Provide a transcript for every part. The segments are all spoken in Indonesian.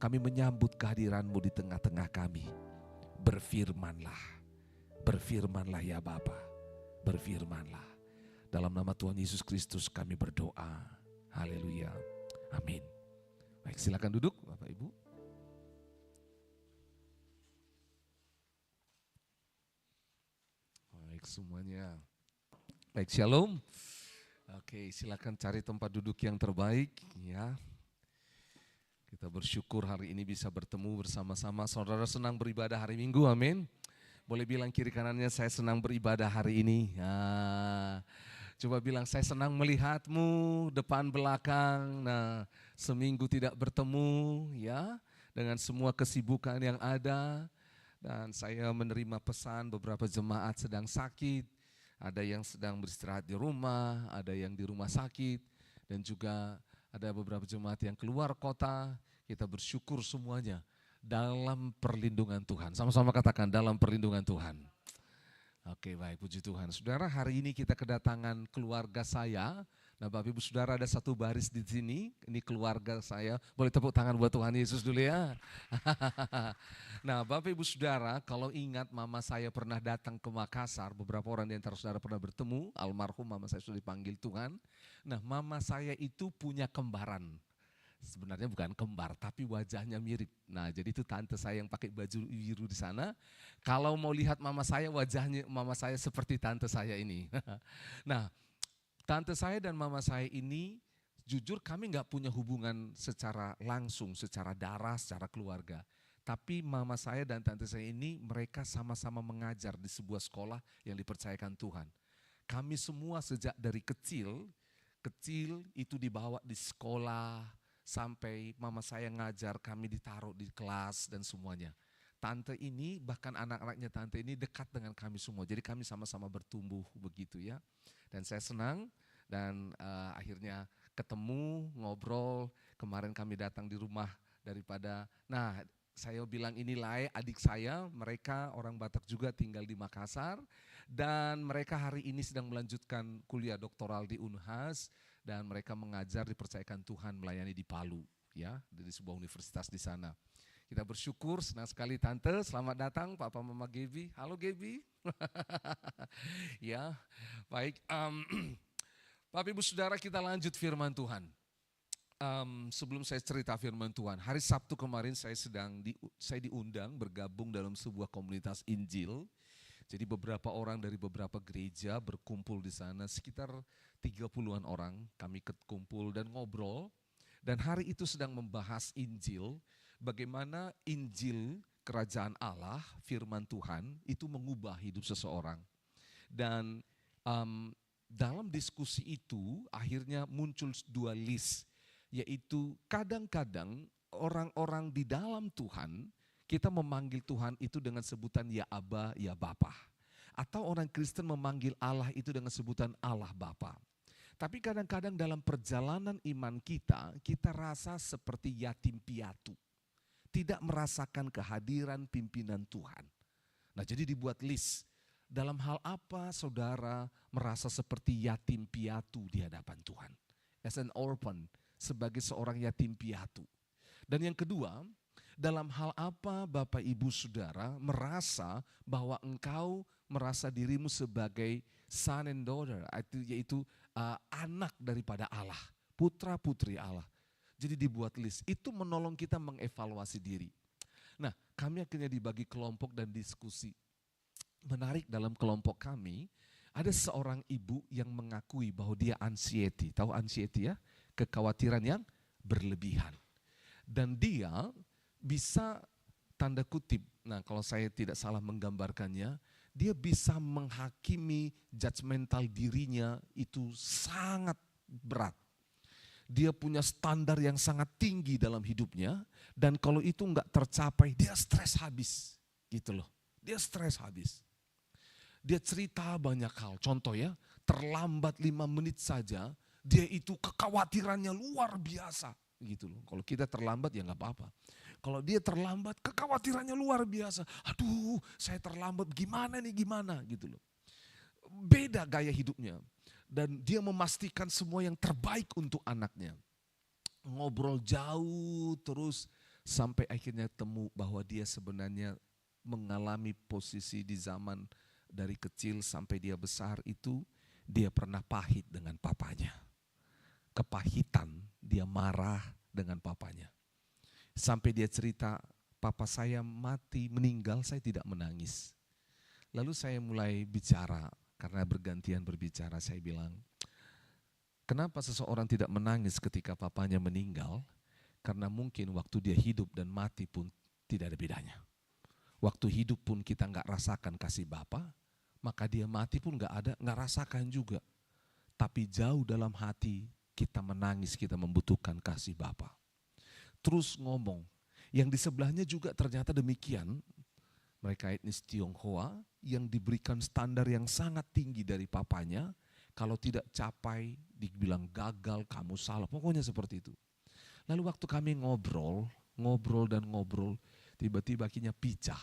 kami menyambut kehadiran-Mu di tengah-tengah kami. Berfirmanlah, berfirmanlah ya Bapa, berfirmanlah. Dalam nama Tuhan Yesus Kristus kami berdoa. Haleluya. Amin. Baik, silakan duduk Bapak Ibu. Baik semuanya. Baik, shalom. Oke, silakan cari tempat duduk yang terbaik ya. Kita bersyukur hari ini bisa bertemu bersama-sama. Saudara senang beribadah hari Minggu, amin. Boleh bilang kiri kanannya, saya senang beribadah hari ini. Ya. Coba bilang, saya senang melihatmu depan belakang. Nah, seminggu tidak bertemu ya, dengan semua kesibukan yang ada. Dan saya menerima pesan beberapa jemaat sedang sakit. Ada yang sedang beristirahat di rumah, ada yang di rumah sakit, dan juga ada beberapa jemaat yang keluar kota. Kita bersyukur semuanya dalam perlindungan Tuhan. Sama-sama katakan, dalam perlindungan Tuhan. Oke, baik, puji Tuhan. Saudara, hari ini kita kedatangan keluarga saya. Nah, Bapak Ibu Saudara, ada satu baris di sini. Ini keluarga saya. Boleh tepuk tangan buat Tuhan Yesus dulu ya. Nah, Bapak Ibu Saudara, kalau ingat mama saya pernah datang ke Makassar. Beberapa orang di antara saudara pernah bertemu. Almarhum mama saya sudah dipanggil Tuhan. Nah, mama saya itu punya kembaran. Sebenarnya bukan kembar, tapi wajahnya mirip. Nah, jadi itu tante saya yang pakai baju biru di sana. Kalau mau lihat mama saya, wajahnya mama saya seperti tante saya ini. Nah, tante saya dan mama saya ini, jujur kami nggak punya hubungan secara langsung, secara darah, secara keluarga. Tapi mama saya dan tante saya ini, mereka sama-sama mengajar di sebuah sekolah yang dipercayakan Tuhan. Kami semua sejak dari kecil itu dibawa di sekolah, sampai mama saya ngajar, kami ditaruh di kelas dan semuanya. Tante ini, bahkan anak-anaknya tante ini dekat dengan kami semua. Jadi kami sama-sama bertumbuh begitu ya. Dan saya senang dan akhirnya ketemu, ngobrol. Kemarin kami datang di rumah daripada, nah saya bilang inilah adik saya, mereka orang Batak juga tinggal di Makassar. Dan mereka hari ini sedang melanjutkan kuliah doktoral di Unhas. Dan mereka mengajar dipercayakan Tuhan melayani di Palu ya, dari sebuah universitas di sana. Kita bersyukur, senang sekali tante, selamat datang Papa Mama Gaby. Halo Gaby. Ya, baik. Bapak Ibu Saudara, kita lanjut firman Tuhan. Sebelum saya cerita firman Tuhan, hari Sabtu kemarin saya diundang bergabung dalam sebuah komunitas Injil. Jadi beberapa orang dari beberapa gereja berkumpul di sana, sekitar 30-an orang kami kumpul dan ngobrol. Dan hari itu sedang membahas Injil, bagaimana Injil kerajaan Allah, firman Tuhan itu mengubah hidup seseorang. Dan dalam diskusi itu akhirnya muncul dua list, yaitu kadang-kadang orang-orang di dalam Tuhan, kita memanggil Tuhan itu dengan sebutan ya Aba, ya Bapa. Atau orang Kristen memanggil Allah itu dengan sebutan Allah Bapa. Tapi kadang-kadang dalam perjalanan iman kita rasa seperti yatim piatu. Tidak merasakan kehadiran pimpinan Tuhan. Nah, jadi dibuat list. Dalam hal apa saudara merasa seperti yatim piatu di hadapan Tuhan? As an orphan, sebagai seorang yatim piatu. Dan yang kedua, dalam hal apa Bapak Ibu Saudara merasa bahwa engkau merasa dirimu sebagai son and daughter, yaitu anak daripada Allah, putra putri Allah. Jadi dibuat list, itu menolong kita mengevaluasi diri. Nah, kami akhirnya dibagi kelompok dan diskusi. Menarik, dalam kelompok kami ada seorang ibu yang mengakui bahwa dia anxiety. Tahu anxiety ya? Kekhawatiran yang berlebihan. Dan dia bisa tanda kutip, nah kalau saya tidak salah menggambarkannya, dia bisa menghakimi judgmental dirinya itu sangat berat. Dia punya standar yang sangat tinggi dalam hidupnya, dan kalau itu enggak tercapai dia stres habis gitu loh. Dia stres habis. Dia cerita banyak hal, contoh ya, terlambat 5 menit saja dia itu kekhawatirannya luar biasa gitu loh. Kalau kita terlambat ya enggak apa-apa. Kalau dia terlambat, kekhawatirannya luar biasa. Aduh, saya terlambat, gimana gitu loh. Beda gaya hidupnya. Dan dia memastikan semua yang terbaik untuk anaknya. Ngobrol jauh terus Sampai akhirnya temu bahwa dia sebenarnya mengalami posisi di zaman dari kecil sampai dia besar itu, dia pernah pahit dengan papanya. Kepahitan, dia marah dengan papanya. Sampai dia cerita, papa saya mati, meninggal, saya tidak menangis. Lalu saya mulai bicara, karena bergantian berbicara, saya bilang, kenapa seseorang tidak menangis ketika papanya meninggal? Karena mungkin waktu dia hidup dan mati pun tidak ada bedanya. Waktu hidup pun kita nggak rasakan kasih Bapa, maka dia mati pun nggak rasakan juga. Tapi jauh dalam hati kita menangis, kita membutuhkan kasih Bapa. Terus ngomong, yang di sebelahnya juga ternyata demikian. Mereka etnis Tionghoa yang diberikan standar yang sangat tinggi dari papanya. Kalau tidak capai, dibilang gagal, kamu salah, pokoknya seperti itu. Lalu waktu kami ngobrol, tiba-tiba akhirnya pecah.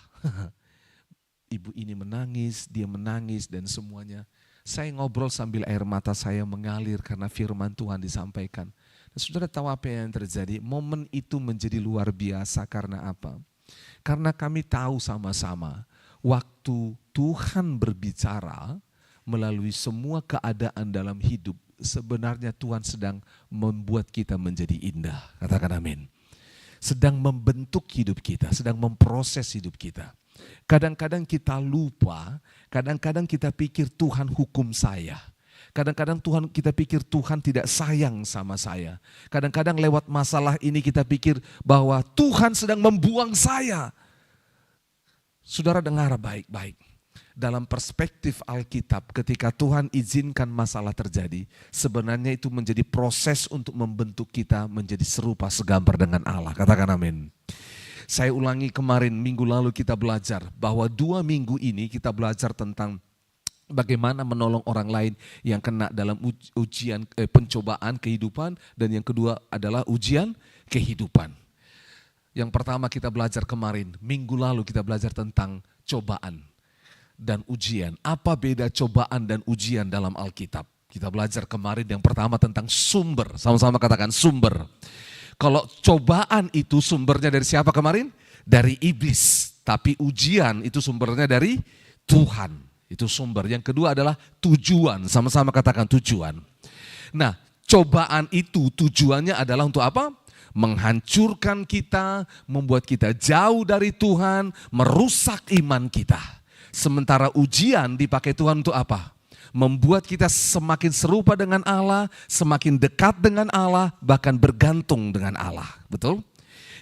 Ibu ini menangis, dia menangis dan semuanya. Saya ngobrol sambil air mata saya mengalir karena firman Tuhan disampaikan. Dan saudara tahu apa yang terjadi? Momen itu menjadi luar biasa karena apa? Karena kami tahu sama-sama waktu Tuhan berbicara melalui semua keadaan dalam hidup, sebenarnya Tuhan sedang membuat kita menjadi indah. Katakan amin. Sedang membentuk hidup kita, sedang memproses hidup kita. Kadang-kadang kita lupa, kadang-kadang kita pikir Tuhan hukum saya. Kadang-kadang kita pikir Tuhan tidak sayang sama saya. Kadang-kadang lewat masalah ini kita pikir bahwa Tuhan sedang membuang saya. Saudara dengar baik-baik. Dalam perspektif Alkitab, ketika Tuhan izinkan masalah terjadi, sebenarnya itu menjadi proses untuk membentuk kita menjadi serupa segambar dengan Allah. Katakan amin. Saya ulangi, kemarin minggu lalu kita belajar bahwa 2 minggu ini kita belajar tentang bagaimana menolong orang lain yang kena dalam ujian pencobaan kehidupan, dan yang kedua adalah ujian kehidupan. Yang pertama kita belajar kemarin, minggu lalu kita belajar tentang cobaan dan ujian. Apa beda cobaan dan ujian dalam Alkitab? Kita belajar kemarin yang pertama tentang sumber. Sama-sama katakan sumber. Kalau cobaan itu sumbernya dari siapa kemarin? Dari iblis. Tapi ujian itu sumbernya dari Tuhan. Itu sumber. Yang kedua adalah tujuan. Sama-sama katakan tujuan. Nah, cobaan itu tujuannya adalah untuk apa? Menghancurkan kita, membuat kita jauh dari Tuhan, merusak iman kita. Sementara ujian dipakai Tuhan untuk apa? Membuat kita semakin serupa dengan Allah, semakin dekat dengan Allah, bahkan bergantung dengan Allah. Betul?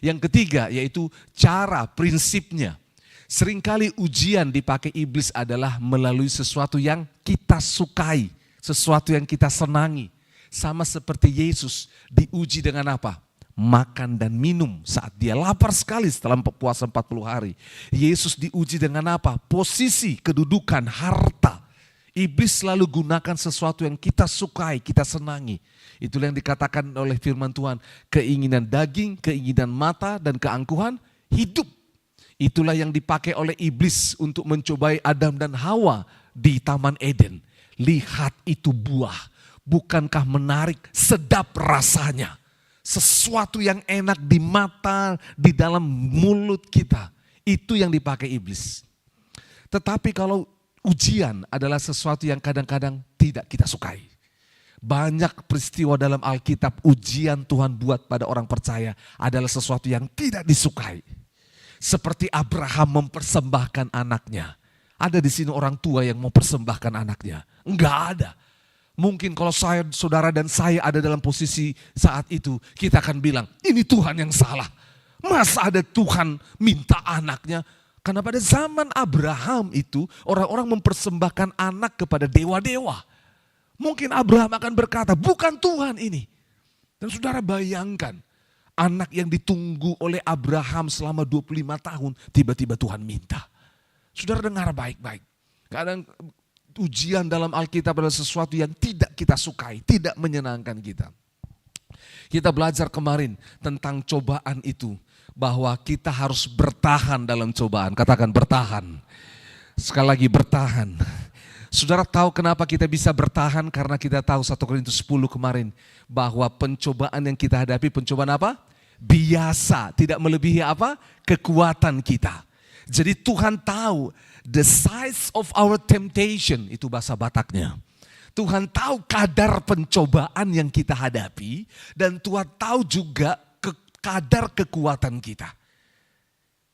Yang ketiga yaitu cara, prinsipnya. Seringkali ujian dipakai iblis adalah melalui sesuatu yang kita sukai, sesuatu yang kita senangi. Sama seperti Yesus diuji dengan apa? Makan dan minum saat dia lapar sekali setelah puasa 40 hari. Yesus diuji dengan apa? Posisi, kedudukan, harta. Iblis selalu gunakan sesuatu yang kita sukai, kita senangi. Itulah yang dikatakan oleh firman Tuhan. Keinginan daging, keinginan mata, dan keangkuhan hidup. Itulah yang dipakai oleh iblis untuk mencobai Adam dan Hawa di Taman Eden. Lihat itu buah, bukankah menarik, sedap rasanya. Sesuatu yang enak di mata, di dalam mulut kita. Itu yang dipakai iblis. Tetapi kalau ujian adalah sesuatu yang kadang-kadang tidak kita sukai. Banyak peristiwa dalam Alkitab ujian Tuhan buat pada orang percaya adalah sesuatu yang tidak disukai. Seperti Abraham mempersembahkan anaknya. Ada di sini orang tua yang mau persembahkan anaknya? Enggak ada. Mungkin kalau saya, saudara dan saya ada dalam posisi saat itu, kita akan bilang, ini Tuhan yang salah. Masa ada Tuhan minta anaknya? Karena pada zaman Abraham itu, orang-orang mempersembahkan anak kepada dewa-dewa. Mungkin Abraham akan berkata, bukan Tuhan ini. Dan saudara bayangkan, anak yang ditunggu oleh Abraham selama 25 tahun, tiba-tiba Tuhan minta. Saudara dengar baik-baik. Kadang ujian dalam Alkitab adalah sesuatu yang tidak kita sukai, tidak menyenangkan kita. Kita belajar kemarin tentang cobaan itu, bahwa kita harus bertahan dalam cobaan. Katakan bertahan. Sekali lagi bertahan. Saudara tahu kenapa kita bisa bertahan? Karena kita tahu 1 Korintus 10 kemarin, bahwa pencobaan yang kita hadapi, pencobaan apa? biasa, tidak melebihi apa? Kekuatan kita. Jadi Tuhan tahu the size of our temptation, itu bahasa Bataknya. Tuhan tahu kadar pencobaan yang kita hadapi dan Tuhan tahu juga kadar kekuatan kita.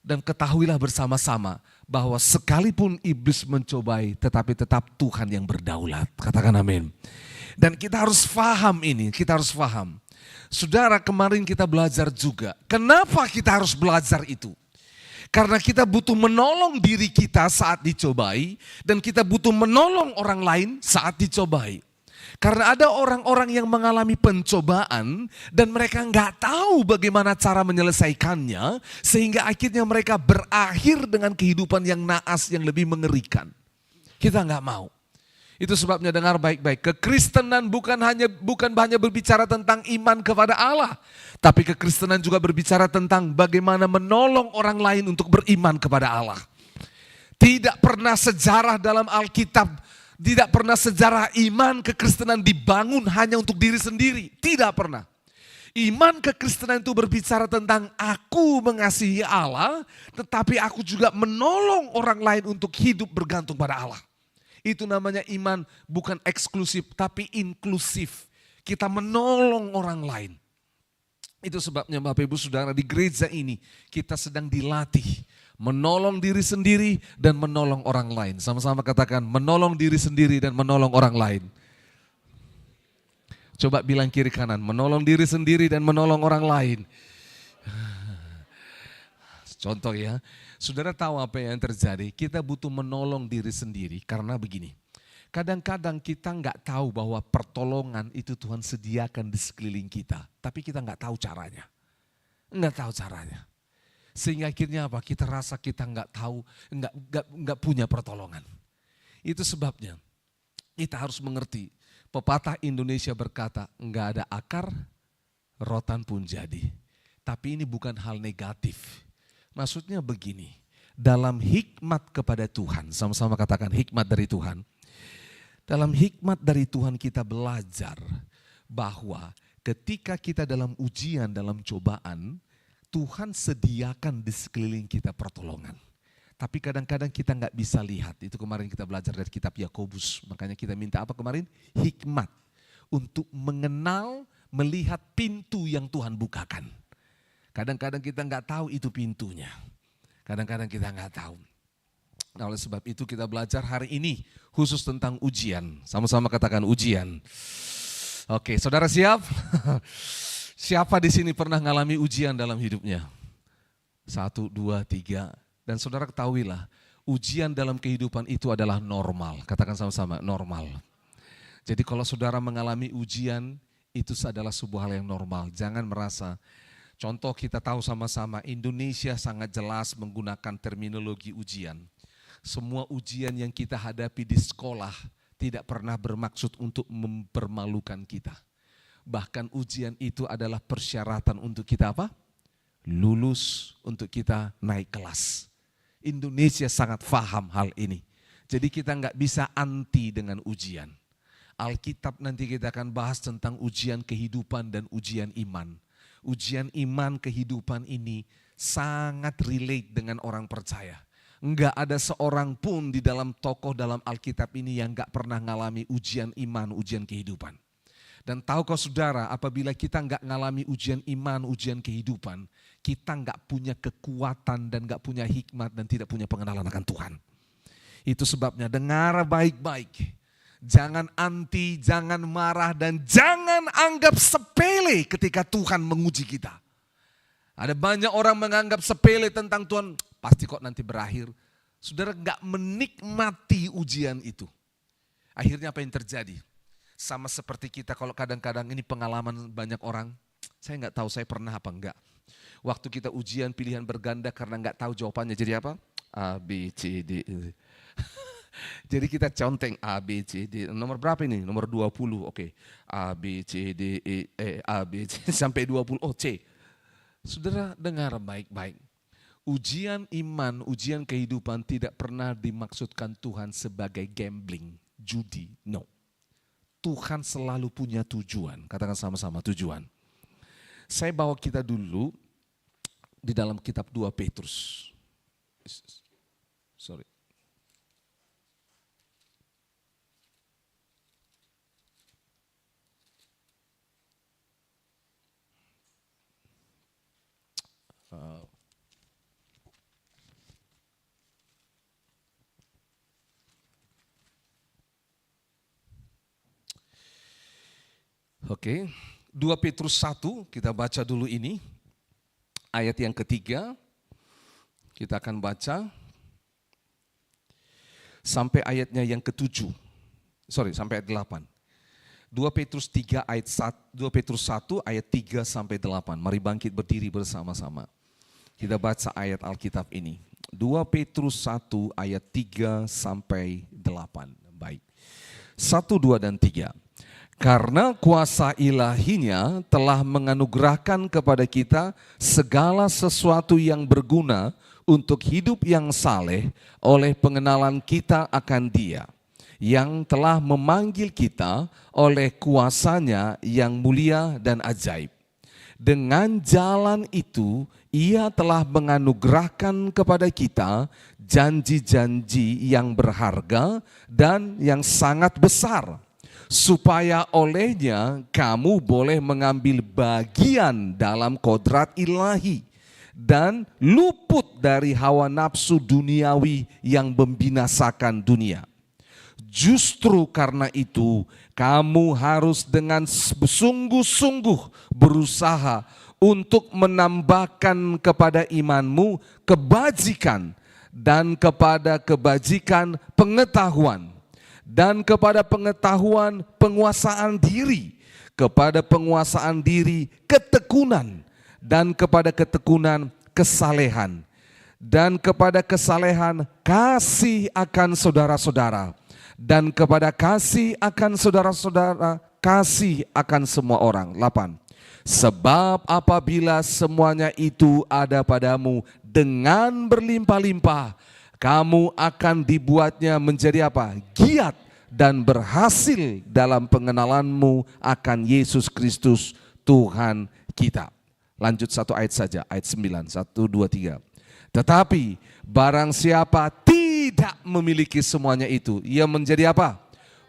Dan ketahuilah bersama-sama bahwa sekalipun iblis mencobai, tetapi tetap Tuhan yang berdaulat. Katakan amin. Dan kita harus paham ini, kita harus paham. Saudara, kemarin kita belajar juga. Kenapa kita harus belajar itu? Karena kita butuh menolong diri kita saat dicobai, dan kita butuh menolong orang lain saat dicobai. Karena ada orang-orang yang mengalami pencobaan dan mereka nggak tahu bagaimana cara menyelesaikannya, sehingga akhirnya mereka berakhir dengan kehidupan yang naas, yang lebih mengerikan. Kita nggak mau. Itu sebabnya dengar baik-baik, kekristenan bukan hanya berbicara tentang iman kepada Allah, tapi kekristenan juga berbicara tentang bagaimana menolong orang lain untuk beriman kepada Allah. Tidak pernah sejarah dalam Alkitab, tidak pernah sejarah iman kekristenan dibangun hanya untuk diri sendiri. Tidak pernah. Iman kekristenan itu berbicara tentang aku mengasihi Allah, tetapi aku juga menolong orang lain untuk hidup bergantung pada Allah. Itu namanya iman bukan eksklusif tapi inklusif. Kita menolong orang lain. Itu sebabnya Bapak Ibu Saudara, di gereja ini kita sedang dilatih menolong diri sendiri dan menolong orang lain. Sama-sama katakan menolong diri sendiri dan menolong orang lain. Coba bilang kiri kanan, menolong diri sendiri dan menolong orang lain. Contoh ya, saudara tahu apa yang terjadi? Kita butuh menolong diri sendiri karena begini. Kadang-kadang kita nggak tahu bahwa pertolongan itu Tuhan sediakan di sekeliling kita. Tapi kita nggak tahu caranya. Nggak tahu caranya. Sehingga akhirnya apa? Kita rasa kita nggak tahu, nggak punya pertolongan. Itu sebabnya kita harus mengerti. Pepatah Indonesia berkata, nggak ada akar, rotan pun jadi. Tapi ini bukan hal negatif. Maksudnya begini, dalam hikmat kepada Tuhan, sama-sama katakan hikmat dari Tuhan. Dalam hikmat dari Tuhan kita belajar bahwa ketika kita dalam ujian, dalam cobaan, Tuhan sediakan di sekeliling kita pertolongan. Tapi kadang-kadang kita nggak bisa lihat, itu kemarin kita belajar dari kitab Yakobus. Makanya kita minta apa kemarin? Hikmat untuk mengenal, melihat pintu yang Tuhan bukakan. Kadang-kadang kita nggak tahu itu pintunya. Kadang-kadang kita nggak tahu. Nah, oleh sebab itu kita belajar hari ini khusus tentang ujian. Sama-sama katakan ujian. Oke, saudara siap? Siapa di sini pernah mengalami ujian dalam hidupnya? 1, 2, 3. Dan saudara ketahuilah, ujian dalam kehidupan itu adalah normal. Katakan sama-sama, normal. Jadi kalau saudara mengalami ujian, itu adalah sebuah hal yang normal. Jangan merasa. Contoh kita tahu sama-sama, Indonesia sangat jelas menggunakan terminologi ujian. Semua ujian yang kita hadapi di sekolah tidak pernah bermaksud untuk mempermalukan kita. Bahkan ujian itu adalah persyaratan untuk kita apa? Lulus, untuk kita naik kelas. Indonesia sangat paham hal ini. Jadi kita nggak bisa anti dengan ujian. Alkitab nanti kita akan bahas tentang ujian kehidupan dan ujian iman. Ujian iman kehidupan ini sangat relate dengan orang percaya. Enggak ada seorang pun di dalam tokoh dalam Alkitab ini yang enggak pernah mengalami ujian iman, ujian kehidupan. Dan tahukah saudara, apabila kita enggak mengalami ujian iman, ujian kehidupan, kita enggak punya kekuatan dan enggak punya hikmat dan tidak punya pengenalan akan Tuhan. Itu sebabnya dengar baik-baik. Jangan anti, jangan marah, dan jangan anggap sepele ketika Tuhan menguji kita. Ada banyak orang menganggap sepele tentang Tuhan, pasti kok nanti berakhir. Saudara gak menikmati ujian itu. Akhirnya apa yang terjadi? Sama seperti kita kalau kadang-kadang ini pengalaman banyak orang, saya gak tahu saya pernah apa enggak. Waktu kita ujian pilihan berganda karena gak tahu jawabannya, jadi apa? A, B, C, D, E. Jadi kita conteng A, B, C, D. Nomor berapa ini? Nomor 20, oke. A, B, C, D, E, A, B, C, sampai 20, oh C. Saudara dengar baik-baik. Ujian iman, ujian kehidupan tidak pernah dimaksudkan Tuhan sebagai gambling, judi, no. Tuhan selalu punya tujuan, katakan sama-sama tujuan. Saya bawa kita dulu di dalam kitab 2 Petrus. Sorry. Oke, 2 Petrus 1 kita baca dulu ini. Ayat yang ketiga, kita akan baca sampai ayatnya yang ketujuh. Sampai ayat 8. 2 Petrus 3 ayat 1, 2 Petrus 1 ayat 3 sampai 8. Mari bangkit berdiri bersama-sama. Kita baca ayat Alkitab ini. 2 Petrus 1 ayat 3 sampai 8. Baik. 1, 2, dan 3. Karena kuasa ilahinya telah menganugerahkan kepada kita segala sesuatu yang berguna untuk hidup yang saleh oleh pengenalan kita akan Dia, yang telah memanggil kita oleh kuasanya yang mulia dan ajaib. Dengan jalan itu, Ia telah menganugerahkan kepada kita janji-janji yang berharga dan yang sangat besar, supaya olehnya kamu boleh mengambil bagian dalam kodrat ilahi dan luput dari hawa nafsu duniawi yang membinasakan dunia. Justru karena itu kamu harus dengan sungguh-sungguh berusaha untuk menambahkan kepada imanmu kebajikan, dan kepada kebajikan pengetahuan, dan kepada pengetahuan penguasaan diri, kepada penguasaan diri ketekunan, dan kepada ketekunan kesalehan, dan kepada kesalehan kasih akan saudara-saudara, dan kepada kasih akan saudara-saudara kasih akan semua orang. 8. Sebab apabila semuanya itu ada padamu dengan berlimpah-limpah, kamu akan dibuatnya menjadi apa? Giat dan berhasil dalam pengenalanmu akan Yesus Kristus Tuhan kita. Lanjut satu ayat saja, ayat 9, 1, 2, 3. Tetapi barang siapa tidak memiliki semuanya itu, ia menjadi apa?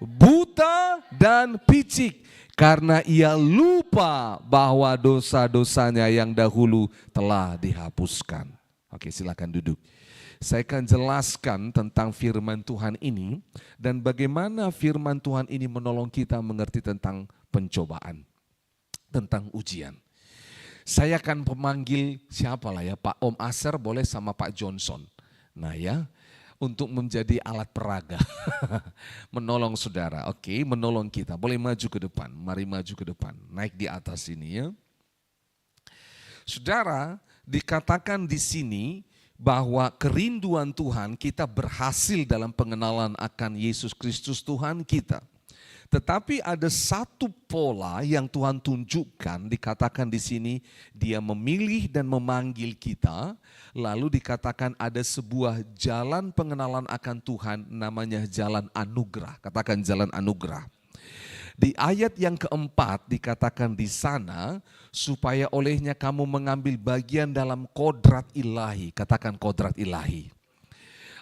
Buta dan picik, karena ia lupa bahwa dosa-dosanya yang dahulu telah dihapuskan. Oke, silakan duduk. Saya akan jelaskan tentang firman Tuhan ini dan bagaimana firman Tuhan ini menolong kita mengerti tentang pencobaan, tentang ujian. Saya akan memanggil siapa lah ya, Pak Om Aser boleh sama Pak Johnson. Nah ya, untuk menjadi alat peraga, menolong saudara, oke, menolong kita. Boleh maju ke depan, mari maju ke depan, naik di atas ini ya. Saudara, dikatakan di sini bahwa kerinduan Tuhan kita berhasil dalam pengenalan akan Yesus Kristus Tuhan kita. Tetapi ada satu pola yang Tuhan tunjukkan, dikatakan di sini Dia memilih dan memanggil kita, lalu dikatakan ada sebuah jalan pengenalan akan Tuhan namanya jalan anugerah. Katakan jalan anugerah. Di ayat yang keempat dikatakan di sana, supaya olehnya kamu mengambil bagian dalam kodrat ilahi. Katakan kodrat ilahi.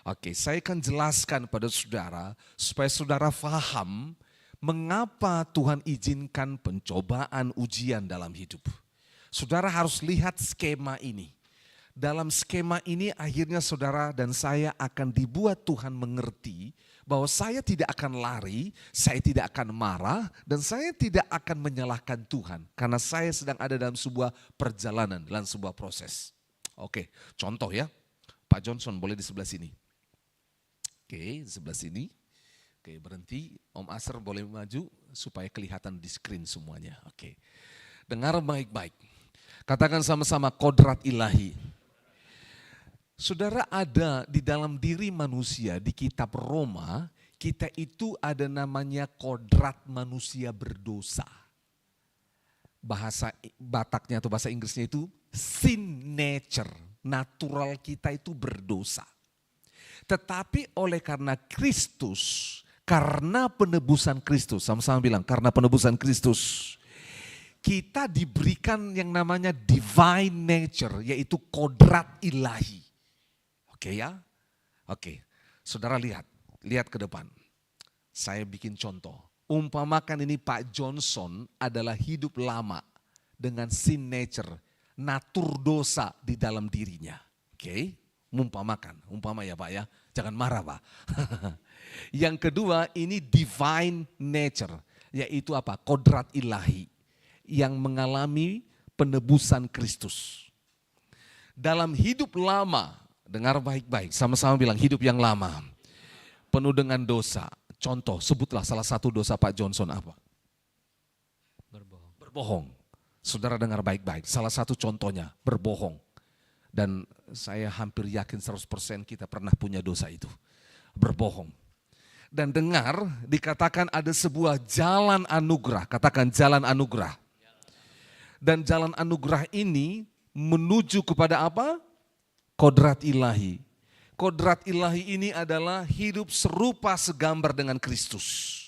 Oke, saya akan jelaskan pada saudara, supaya saudara faham mengapa Tuhan izinkan pencobaan ujian dalam hidup. Saudara harus lihat skema ini. Dalam skema ini akhirnya saudara dan saya akan dibuat Tuhan mengerti bahwa saya tidak akan lari, saya tidak akan marah, dan saya tidak akan menyalahkan Tuhan. Karena saya sedang ada dalam sebuah perjalanan, dalam sebuah proses. Oke, contoh ya, Pak Johnson boleh di sebelah sini. Oke, di sebelah sini. Oke, berhenti, Om Aser boleh maju supaya kelihatan di screen semuanya. Oke, dengar baik-baik. Katakan sama-sama kodrat ilahi. Saudara, ada di dalam diri manusia di kitab Roma, kita itu ada namanya kodrat manusia berdosa. Bahasa Bataknya atau bahasa Inggrisnya itu sin nature, natural kita itu berdosa. Tetapi oleh karena Kristus, karena penebusan Kristus, sama-sama bilang karena penebusan Kristus, kita diberikan yang namanya divine nature, yaitu kodrat ilahi. Oke ya? Oke, saudara lihat ke depan. Saya bikin contoh. Umpamakan ini Pak Johnson adalah hidup lama dengan sin nature, natur dosa di dalam dirinya. Oke, umpama ya Pak ya, jangan marah Pak. Yang kedua ini divine nature, yaitu apa? Kodrat ilahi yang mengalami penebusan Kristus. Dalam hidup lama, dengar baik-baik, sama-sama bilang hidup yang lama, penuh dengan dosa. Contoh, sebutlah salah satu dosa Pak Johnson apa? Berbohong. Saudara dengar baik-baik, salah satu contohnya berbohong. Dan saya hampir yakin 100% kita pernah punya dosa itu, berbohong. Dan dengar dikatakan ada sebuah jalan anugerah, katakan jalan anugerah. Dan jalan anugerah ini menuju kepada apa? Kodrat ilahi. Kodrat ilahi ini adalah hidup serupa segambar dengan Kristus.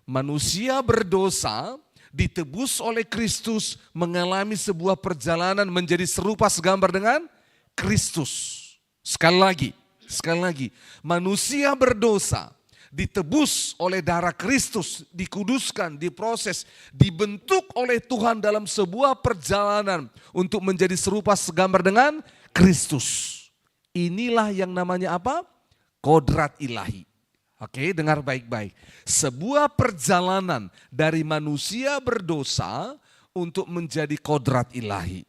Manusia berdosa ditebus oleh Kristus, mengalami sebuah perjalanan menjadi serupa segambar dengan Kristus. Sekali lagi, manusia berdosa ditebus oleh darah Kristus, dikuduskan, diproses, dibentuk oleh Tuhan dalam sebuah perjalanan untuk menjadi serupa segambar dengan Kristus. Inilah yang namanya apa? Kodrat ilahi. Oke, dengar baik-baik. Sebuah perjalanan dari manusia berdosa untuk menjadi kodrat ilahi.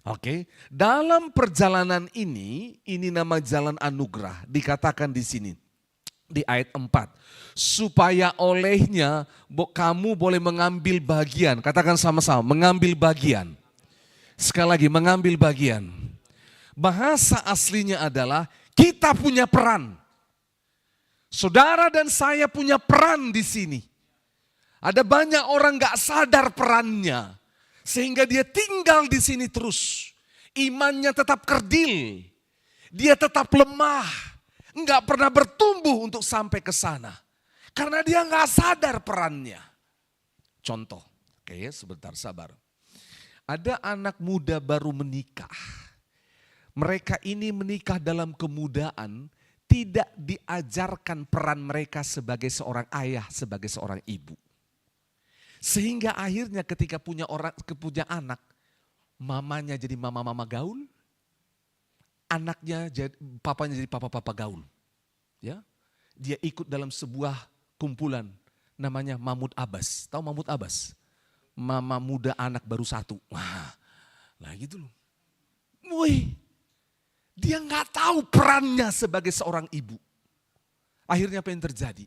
Oke, dalam perjalanan ini nama jalan anugerah, dikatakan di sini. Di ayat 4, supaya olehnya kamu boleh mengambil bagian. Katakan sama-sama, mengambil bagian. Sekali lagi, mengambil bagian. Bahasa aslinya adalah kita punya peran. Saudara dan saya punya peran di sini. Ada banyak orang gak sadar perannya, sehingga dia tinggal di sini terus. Imannya tetap kerdil, dia tetap lemah. Enggak pernah bertumbuh untuk sampai ke sana. Karena dia enggak sadar perannya. Contoh, oke sebentar sabar. Ada anak muda baru menikah. Mereka ini menikah dalam kemudaan, tidak diajarkan peran mereka sebagai seorang ayah, sebagai seorang ibu. Sehingga akhirnya ketika punya anak, mamanya jadi mama-mama gaul. Anaknya papanya jadi papa-papa gaul. Ya. Dia ikut dalam sebuah kumpulan namanya Mahmud Abbas. Tahu Mahmud Abbas? Mama muda anak baru satu. Wah, lah gitu loh. Wih, dia nggak tahu perannya sebagai seorang ibu. Akhirnya apa yang terjadi?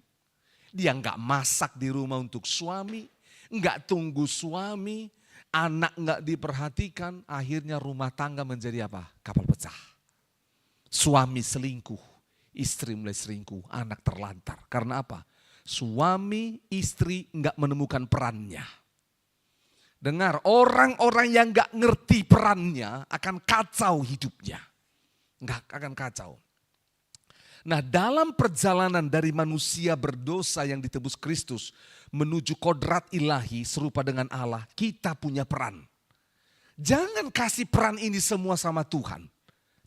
Dia nggak masak di rumah untuk suami, nggak tunggu suami, anak nggak diperhatikan. Akhirnya rumah tangga menjadi apa? Kapal pecah. Suami selingkuh, istri mulai selingkuh, anak terlantar. Karena apa? Suami, istri enggak menemukan perannya. Dengar, orang-orang yang enggak ngerti perannya akan kacau hidupnya. Enggak akan kacau. Nah, dalam perjalanan dari manusia berdosa yang ditebus Kristus menuju kodrat ilahi serupa dengan Allah, kita punya peran. Jangan kasih peran ini semua sama Tuhan.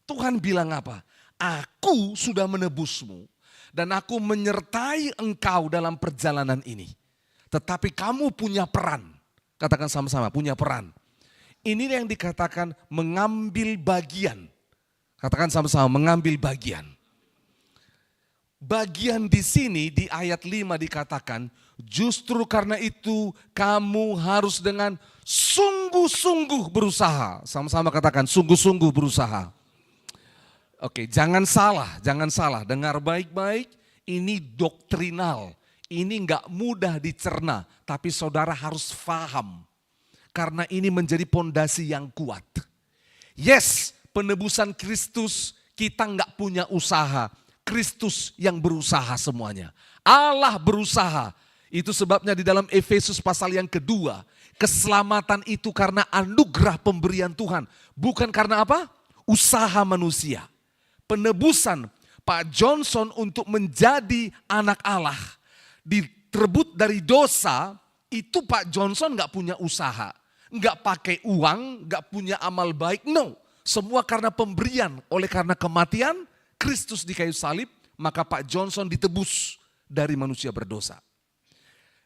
Tuhan bilang apa? Aku sudah menebusmu dan aku menyertai engkau dalam perjalanan ini. Tetapi kamu punya peran. Katakan sama-sama, punya peran. Ini yang dikatakan mengambil bagian. Katakan sama-sama, mengambil bagian. Bagian di sini di ayat 5 dikatakan, justru karena itu kamu harus dengan sungguh-sungguh berusaha. Sama-sama katakan, sungguh-sungguh berusaha. Oke, jangan salah, dengar baik-baik, ini doktrinal, ini enggak mudah dicerna, tapi saudara harus paham, karena ini menjadi pondasi yang kuat. Yes, penebusan Kristus kita enggak punya usaha, Kristus yang berusaha semuanya. Allah berusaha, itu sebabnya di dalam Efesus pasal yang kedua, keselamatan itu karena anugerah pemberian Tuhan, bukan karena apa? Usaha manusia. Penebusan Pak Johnson untuk menjadi anak Allah, diterbut dari dosa, Itu Pak Johnson nggak punya usaha, nggak pakai uang, nggak punya amal baik, no. Semua karena pemberian, oleh karena kematian Kristus di kayu salib, maka Pak Johnson ditebus dari manusia berdosa.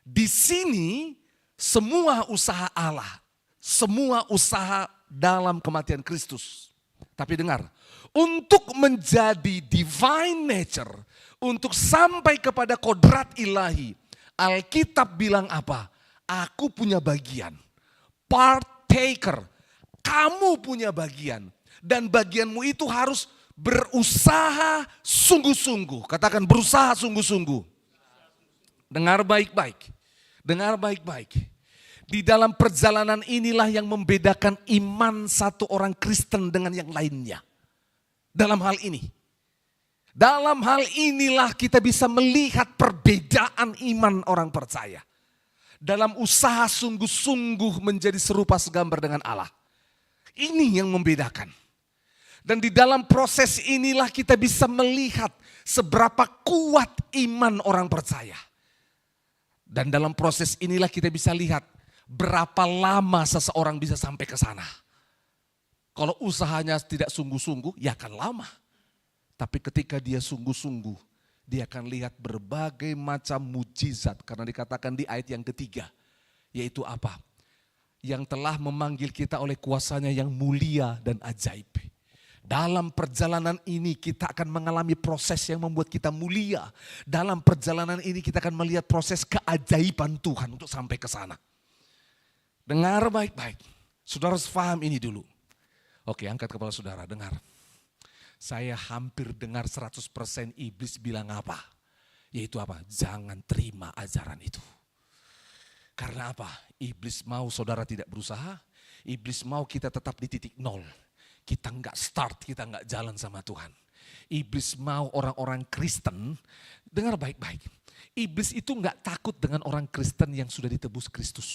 Di sini semua usaha Allah, semua usaha dalam kematian Kristus. Tapi dengar, untuk menjadi divine nature, untuk sampai kepada kodrat ilahi, Alkitab bilang apa? Aku punya bagian, partaker, kamu punya bagian. Dan bagianmu itu harus berusaha sungguh-sungguh. Katakan berusaha sungguh-sungguh. Dengar baik-baik. Dengar baik-baik. Di dalam perjalanan inilah yang membedakan iman satu orang Kristen dengan yang lainnya. Dalam hal ini. Dalam hal inilah kita bisa melihat perbedaan iman orang percaya. Dalam usaha sungguh-sungguh menjadi serupa segambar dengan Allah. Ini yang membedakan. Dan di dalam proses inilah kita bisa melihat seberapa kuat iman orang percaya. Dan dalam proses inilah kita bisa lihat berapa lama seseorang bisa sampai ke sana. Kalau usahanya tidak sungguh-sungguh, ya akan lama. Tapi ketika dia sungguh-sungguh, dia akan lihat berbagai macam mujizat. Karena dikatakan di ayat yang ketiga, yaitu apa? Yang telah memanggil kita oleh kuasanya yang mulia dan ajaib. Dalam perjalanan ini kita akan mengalami proses yang membuat kita mulia. Dalam perjalanan ini kita akan melihat proses keajaiban Tuhan untuk sampai ke sana. Dengar baik-baik. Saudara harus paham ini dulu. Oke, angkat kepala saudara, dengar. Saya hampir dengar 100% iblis bilang apa? Yaitu apa? Jangan terima ajaran itu. Karena apa? Iblis mau saudara tidak berusaha. Iblis mau kita tetap di titik nol. Kita enggak start, kita enggak jalan sama Tuhan. Iblis mau orang-orang Kristen, dengar baik-baik. Iblis itu enggak takut dengan orang Kristen yang sudah ditebus Kristus.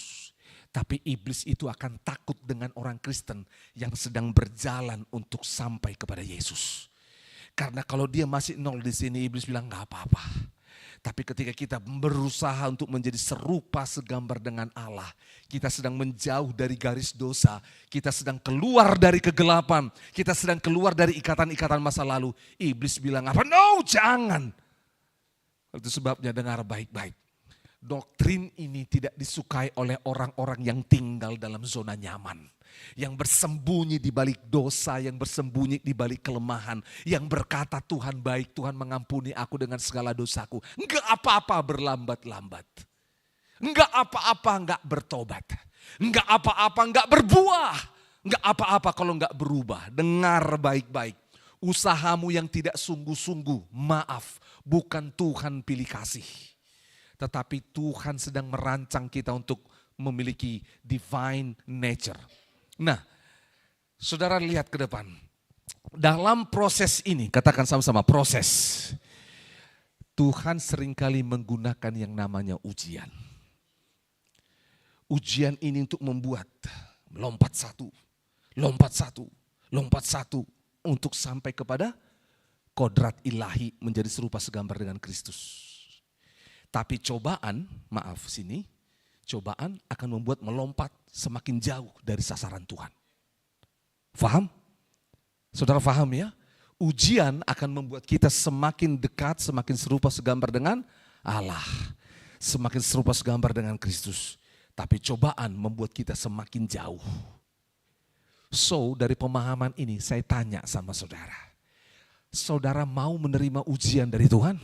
Tapi iblis itu akan takut dengan orang Kristen yang sedang berjalan untuk sampai kepada Yesus. Karena kalau dia masih nol di sini, iblis bilang enggak apa-apa. Tapi ketika kita berusaha untuk menjadi serupa segambar dengan Allah, kita sedang menjauh dari garis dosa, kita sedang keluar dari kegelapan, kita sedang keluar dari ikatan-ikatan masa lalu. Iblis bilang apa? No, jangan. Itu sebabnya dengar baik-baik. Doktrin ini tidak disukai oleh orang-orang yang tinggal dalam zona nyaman. Yang bersembunyi di balik dosa, yang bersembunyi di balik kelemahan. Yang berkata Tuhan baik, Tuhan mengampuni aku dengan segala dosaku. Enggak apa-apa berlambat-lambat. Enggak apa-apa enggak bertobat. Enggak apa-apa enggak berbuah. Enggak apa-apa kalau enggak berubah. Dengar baik-baik. Usahamu yang tidak sungguh-sungguh, maaf, bukan Tuhan pilih kasih. Tetapi Tuhan sedang merancang kita untuk memiliki divine nature. Nah, saudara lihat ke depan. Dalam proses ini, katakan sama-sama proses. Tuhan seringkali menggunakan yang namanya ujian. Ujian ini untuk membuat lompat satu, untuk sampai kepada kodrat ilahi menjadi serupa segambar dengan Kristus. Tapi cobaan akan membuat melompat semakin jauh dari sasaran Tuhan. Faham? Saudara faham ya? Ujian akan membuat kita semakin dekat, semakin serupa segambar dengan Allah. Semakin serupa segambar dengan Kristus. Tapi cobaan membuat kita semakin jauh. So, dari pemahaman ini saya tanya sama saudara. Saudara mau menerima ujian dari Tuhan?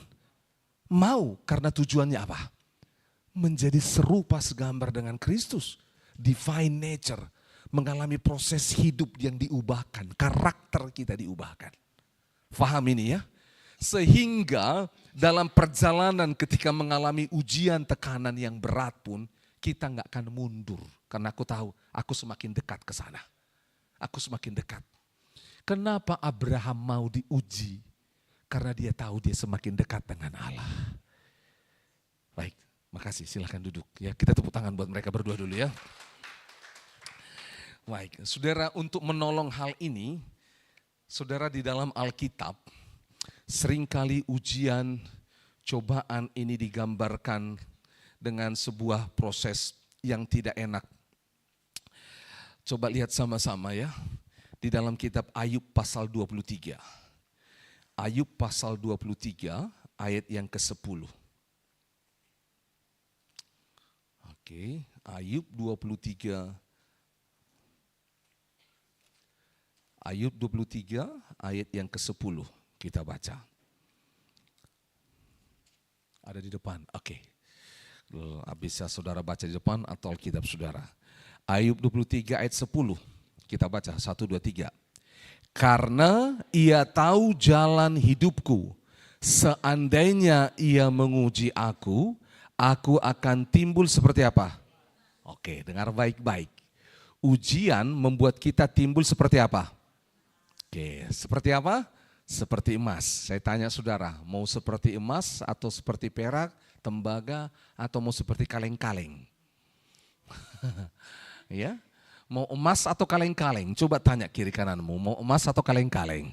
Mau, karena tujuannya apa? Menjadi serupa segambar dengan Kristus. Divine nature. Mengalami proses hidup yang diubahkan. Karakter kita diubahkan. Faham ini ya? Sehingga dalam perjalanan ketika mengalami ujian tekanan yang berat pun, kita nggak akan mundur. Karena aku tahu, aku semakin dekat ke sana. Aku semakin dekat. Kenapa Abraham mau diuji? Karena dia tahu dia semakin dekat dengan Allah. Baik, makasih, silahkan duduk. Ya, kita tepuk tangan buat mereka berdua dulu ya. Baik, saudara, untuk menolong hal ini, saudara, di dalam Alkitab, seringkali ujian, cobaan ini digambarkan dengan sebuah proses yang tidak enak. Coba lihat sama-sama ya. Di dalam kitab Ayub pasal 23. Ayub pasal 23 ayat yang ke-10. Oke, Ayub 23. Ayub 23 ayat yang ke-10 kita baca. Ada di depan, oke. Bisa saudara baca di depan atau Alkitab saudara. Ayub 23 ayat 10, kita baca 1, 2, 3. Karena ia tahu jalan hidupku, seandainya ia menguji aku akan timbul seperti apa? Oke, dengar baik-baik. Ujian membuat kita timbul seperti apa? Oke, seperti apa? Seperti emas. Saya tanya saudara, mau seperti emas atau seperti perak, tembaga, atau mau seperti kaleng-kaleng? Ya, mau emas atau kaleng-kaleng? Coba tanya kiri kananmu, mau emas atau kaleng-kaleng?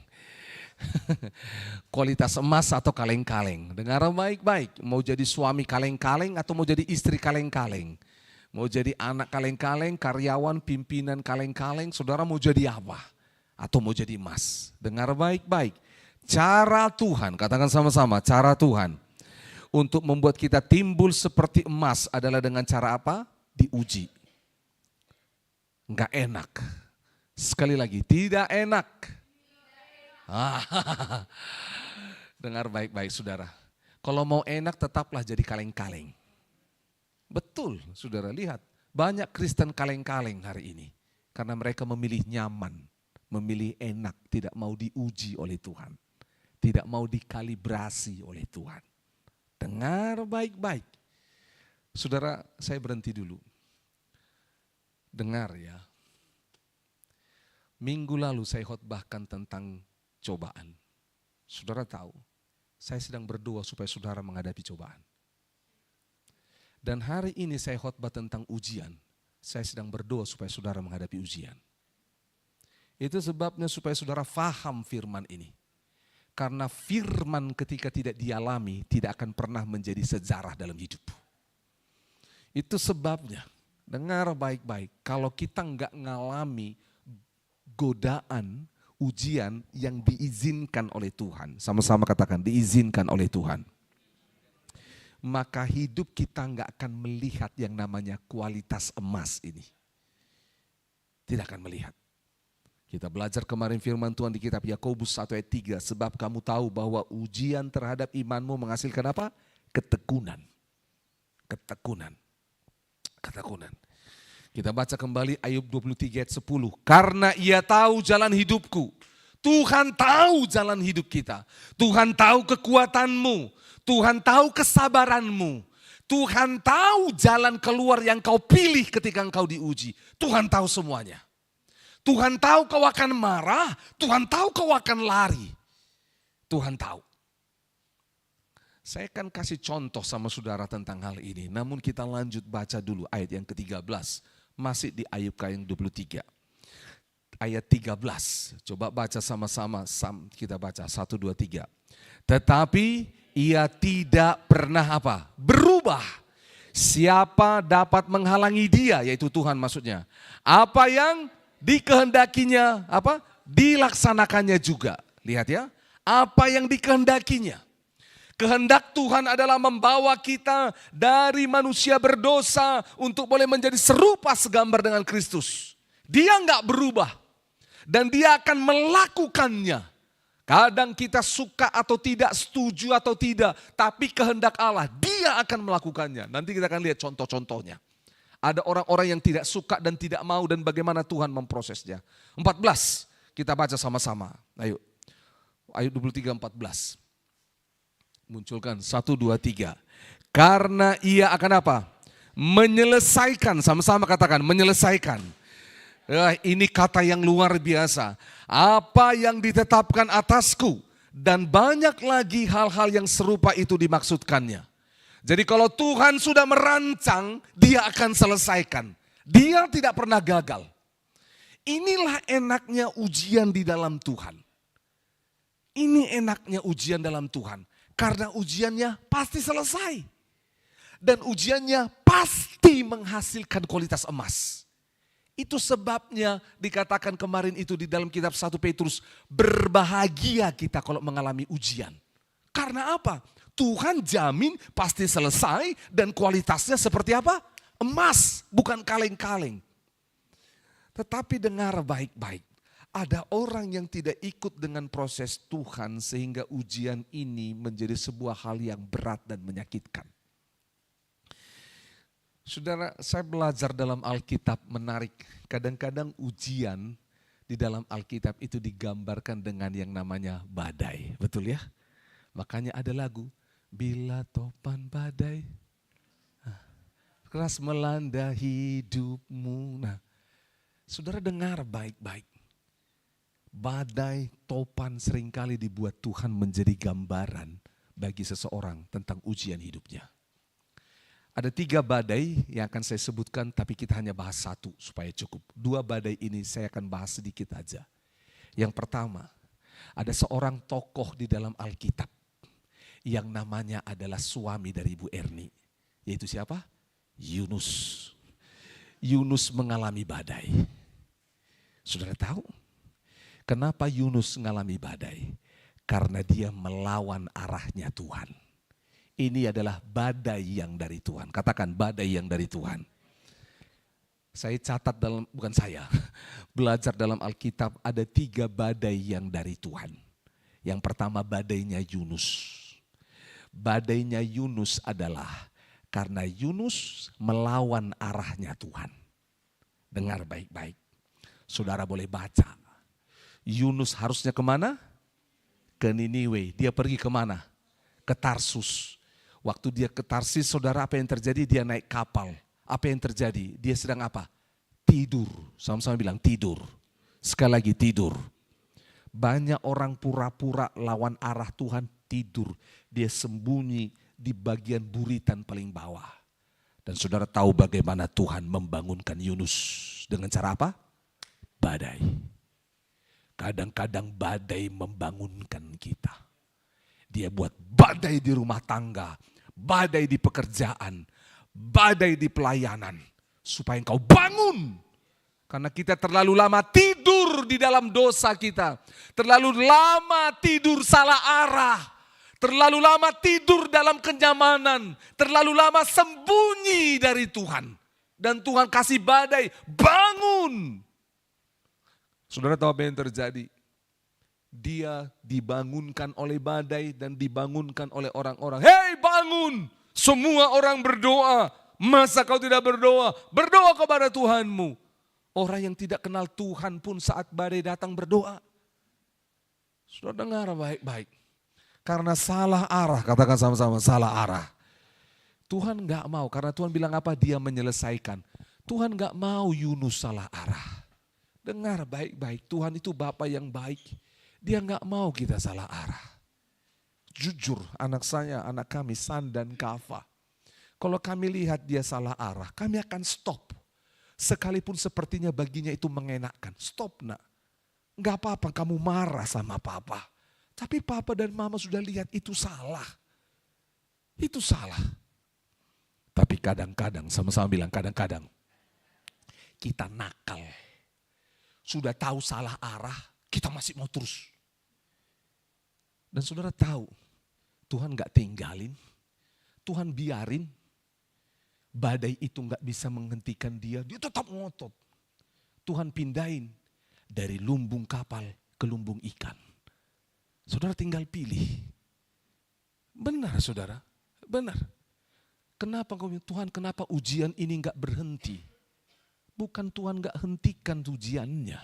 Kualitas emas atau kaleng-kaleng? Dengar baik-baik, mau jadi suami kaleng-kaleng atau mau jadi istri kaleng-kaleng? Mau jadi anak kaleng-kaleng, karyawan, pimpinan kaleng-kaleng, saudara mau jadi apa? Atau mau jadi emas? Dengar baik-baik. Cara Tuhan, katakan sama-sama, cara Tuhan untuk membuat kita timbul seperti emas adalah dengan cara apa? Diuji. Enggak enak. Sekali lagi, tidak enak. Dengar baik-baik saudara. Kalau mau enak tetaplah jadi kaleng-kaleng. Betul saudara, lihat. Banyak Kristen kaleng-kaleng hari ini. Karena mereka memilih nyaman. Memilih enak, tidak mau diuji oleh Tuhan. Tidak mau dikalibrasi oleh Tuhan. Dengar baik-baik. Saudara, saya berhenti dulu. Dengar ya. Minggu lalu saya khotbahkan tentang cobaan. Saudara tahu, saya sedang berdoa supaya saudara menghadapi cobaan. Dan hari ini saya khotbah tentang ujian. Saya sedang berdoa supaya saudara menghadapi ujian. Itu sebabnya supaya saudara faham firman ini. Karena firman ketika tidak dialami tidak akan pernah menjadi sejarah dalam hidup. Itu sebabnya, dengar baik-baik, kalau kita enggak ngalami godaan, ujian yang diizinkan oleh Tuhan. Sama-sama katakan, diizinkan oleh Tuhan. Maka hidup kita enggak akan melihat yang namanya kualitas emas ini. Tidak akan melihat. Kita belajar kemarin firman Tuhan di kitab Yakobus 1 ayat 3. Sebab kamu tahu bahwa ujian terhadap imanmu menghasilkan apa? Ketekunan. Ketekunan. Ketekunan. Kita baca kembali Ayub 23 ayat 10. Karena ia tahu jalan hidupku. Tuhan tahu jalan hidup kita. Tuhan tahu kekuatanmu. Tuhan tahu kesabaranmu. Tuhan tahu jalan keluar yang kau pilih ketika engkau diuji. Tuhan tahu semuanya. Tuhan tahu kau akan marah, Tuhan tahu kau akan lari. Tuhan tahu. Saya akan kasih contoh sama saudara tentang hal ini. Namun kita lanjut baca dulu ayat yang ke-13. Masih di Ayub yang 23. Ayat 13. Coba baca sama-sama. Kita baca 1, 2, 3. Tetapi ia tidak pernah apa? Berubah. Siapa dapat menghalangi dia? Yaitu Tuhan maksudnya. Apa yang dikehendakinya apa? Dilaksanakannya juga. Lihat ya, apa yang dikehendakinya. Kehendak Tuhan adalah membawa kita dari manusia berdosa untuk boleh menjadi serupa segambar dengan Kristus. Dia enggak berubah dan dia akan melakukannya. Kadang kita suka atau tidak, setuju atau tidak, tapi kehendak Allah, dia akan melakukannya. Nanti kita akan lihat contoh-contohnya. Ada orang-orang yang tidak suka dan tidak mau dan bagaimana Tuhan memprosesnya. 14, kita baca sama-sama. Ayo, Ayub 23, 14. Munculkan 1, 2, 3. Karena ia akan apa? Menyelesaikan, sama-sama katakan menyelesaikan. Ini kata yang luar biasa. Apa yang ditetapkan atasku dan banyak lagi hal-hal yang serupa itu dimaksudkannya. Jadi kalau Tuhan sudah merancang, dia akan selesaikan. Dia tidak pernah gagal. Inilah enaknya ujian di dalam Tuhan. Ini enaknya ujian dalam Tuhan. Karena ujiannya pasti selesai. Dan ujiannya pasti menghasilkan kualitas emas. Itu sebabnya dikatakan kemarin itu di dalam kitab 1 Petrus, berbahagia kita kalau mengalami ujian. Karena apa? Tuhan jamin pasti selesai dan kualitasnya seperti apa? Emas, bukan kaleng-kaleng. Tetapi dengar baik-baik, ada orang yang tidak ikut dengan proses Tuhan sehingga ujian ini menjadi sebuah hal yang berat dan menyakitkan. Saudara, saya belajar dalam Alkitab menarik. Kadang-kadang ujian di dalam Alkitab itu digambarkan dengan yang namanya badai. Betul ya? Makanya ada lagu, bila topan badai keras melanda hidupmu. Nah, saudara dengar baik-baik. Badai, topan seringkali dibuat Tuhan menjadi gambaran bagi seseorang tentang ujian hidupnya. Ada 3 badai yang akan saya sebutkan, tapi kita hanya bahas 1 supaya cukup. 2 badai ini saya akan bahas sedikit aja. Yang pertama, ada seorang tokoh di dalam Alkitab yang namanya adalah suami dari Ibu Erni. Yaitu siapa? Yunus. Yunus mengalami badai. Saudara tahu kenapa Yunus mengalami badai? Karena dia melawan arahnya Tuhan. Ini adalah badai yang dari Tuhan. Katakan badai yang dari Tuhan. Saya catat belajar dalam Alkitab ada 3 badai yang dari Tuhan. Yang pertama badainya Yunus. Badainya Yunus adalah karena Yunus melawan arahnya Tuhan. Dengar baik-baik. Saudara boleh baca. Yunus harusnya kemana? Ke Niniwe. Dia pergi kemana? Ke Tarsus. Waktu dia ke Tarsis, saudara, apa yang terjadi? Dia naik kapal. Apa yang terjadi? Dia sedang apa? Tidur. Sama-sama bilang tidur. Sekali lagi tidur. Banyak orang pura-pura lawan arah Tuhan tidur. Dia sembunyi di bagian buritan paling bawah. Dan saudara tahu bagaimana Tuhan membangunkan Yunus. Dengan cara apa? Badai. Kadang-kadang badai membangunkan kita. Dia buat badai di rumah tangga, badai di pekerjaan, badai di pelayanan. Supaya engkau bangun. Karena kita terlalu lama tidur di dalam dosa kita. Terlalu lama tidur salah arah. Terlalu lama tidur dalam kenyamanan. Terlalu lama sembunyi dari Tuhan. Dan Tuhan kasih badai, bangun. Saudara tahu apa yang terjadi? Dia dibangunkan oleh badai dan dibangunkan oleh orang-orang. Hei bangun, semua orang berdoa. Masa kau tidak berdoa? Berdoa kepada Tuhanmu. Orang yang tidak kenal Tuhan pun saat badai datang berdoa. Sudah dengar baik-baik. Karena salah arah, katakan sama-sama salah arah. Tuhan gak mau, karena Tuhan bilang apa? Dia menyelesaikan. Tuhan gak mau Yunus salah arah. Dengar baik-baik, Tuhan itu Bapa yang baik. Dia gak mau kita salah arah. Jujur, anak saya, anak kami, San dan Kava. Kalau kami lihat dia salah arah, kami akan stop. Sekalipun sepertinya baginya itu mengenakkan. Stop nak. Gak apa-apa kamu marah sama papa. Tapi papa dan mama sudah lihat itu salah. Itu salah. Tapi kadang-kadang, sama-sama bilang kadang-kadang. Kita nakal. Sudah tahu salah arah, kita masih mau terus. Dan saudara tahu, Tuhan gak tinggalin, Tuhan biarin, badai itu gak bisa menghentikan dia tetap ngotot. Tuhan pindahin dari lumbung kapal ke lumbung ikan. Saudara tinggal pilih. Benar saudara, benar. Kenapa Tuhan, kenapa ujian ini gak berhenti? Bukan Tuhan gak hentikan ujiannya.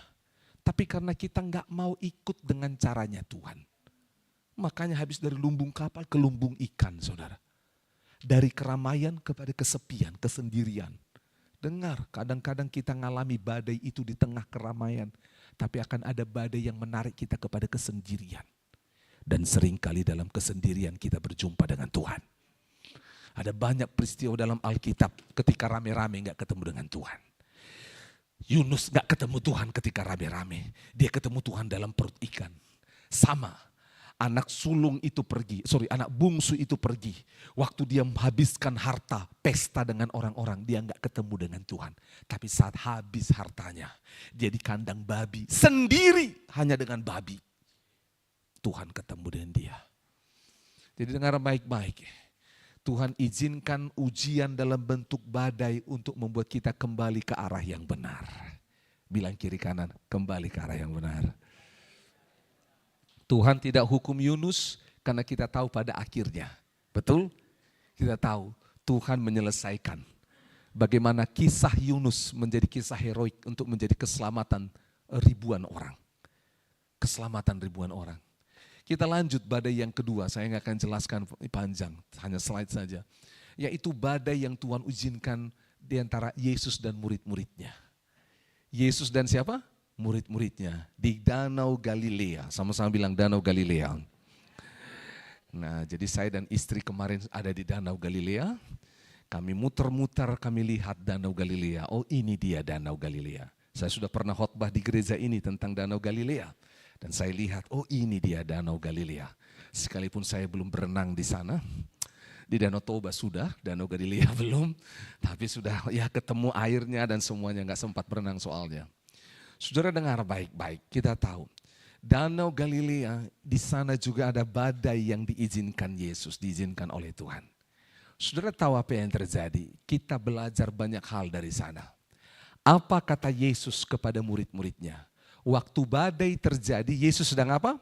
Tapi karena kita gak mau ikut dengan caranya Tuhan. Makanya habis dari lumbung kapal ke lumbung ikan saudara. Dari keramaian kepada kesepian, kesendirian. Dengar, kadang-kadang kita ngalami badai itu di tengah keramaian. Tapi akan ada badai yang menarik kita kepada kesendirian. Dan seringkali dalam kesendirian kita berjumpa dengan Tuhan. Ada banyak peristiwa dalam Alkitab ketika rame-rame gak ketemu dengan Tuhan. Yunus gak ketemu Tuhan ketika rame-rame. Dia ketemu Tuhan dalam perut ikan. Sama. Anak anak bungsu itu pergi. Waktu dia menghabiskan harta, pesta dengan orang-orang, dia nggak ketemu dengan Tuhan. Tapi saat habis hartanya, dia di kandang babi, sendiri hanya dengan babi. Tuhan ketemu dengan dia. Jadi dengar baik-baik. Tuhan izinkan ujian dalam bentuk badai untuk membuat kita kembali ke arah yang benar. Bilang kiri kanan, kembali ke arah yang benar. Tuhan tidak hukum Yunus karena kita tahu pada akhirnya. Betul? Kita tahu Tuhan menyelesaikan. Bagaimana kisah Yunus menjadi kisah heroik untuk menjadi keselamatan ribuan orang. Keselamatan ribuan orang. Kita lanjut badai yang kedua, saya nggak akan jelaskan panjang, hanya slide saja. Yaitu badai yang Tuhan izinkan di antara Yesus dan murid-muridnya. Yesus dan siapa? Murid-muridnya di Danau Galilea. Sama-sama bilang Danau Galilea. Nah, jadi saya dan istri kemarin ada di Danau Galilea. Kami muter-muter, kami lihat Danau Galilea. Oh, ini dia Danau Galilea. Saya sudah pernah khotbah di gereja ini tentang Danau Galilea. Dan saya lihat, oh ini dia Danau Galilea. Sekalipun saya belum berenang di sana. Di Danau Toba sudah, Danau Galilea belum. Tapi sudah ya ketemu airnya dan semuanya, nggak sempat berenang soalnya. Saudara dengar baik-baik, kita tahu. Danau Galilea, di sana juga ada badai yang diizinkan Yesus, diizinkan oleh Tuhan. Saudara tahu apa yang terjadi? Kita belajar banyak hal dari sana. Apa kata Yesus kepada murid-muridnya? Waktu badai terjadi, Yesus sedang apa?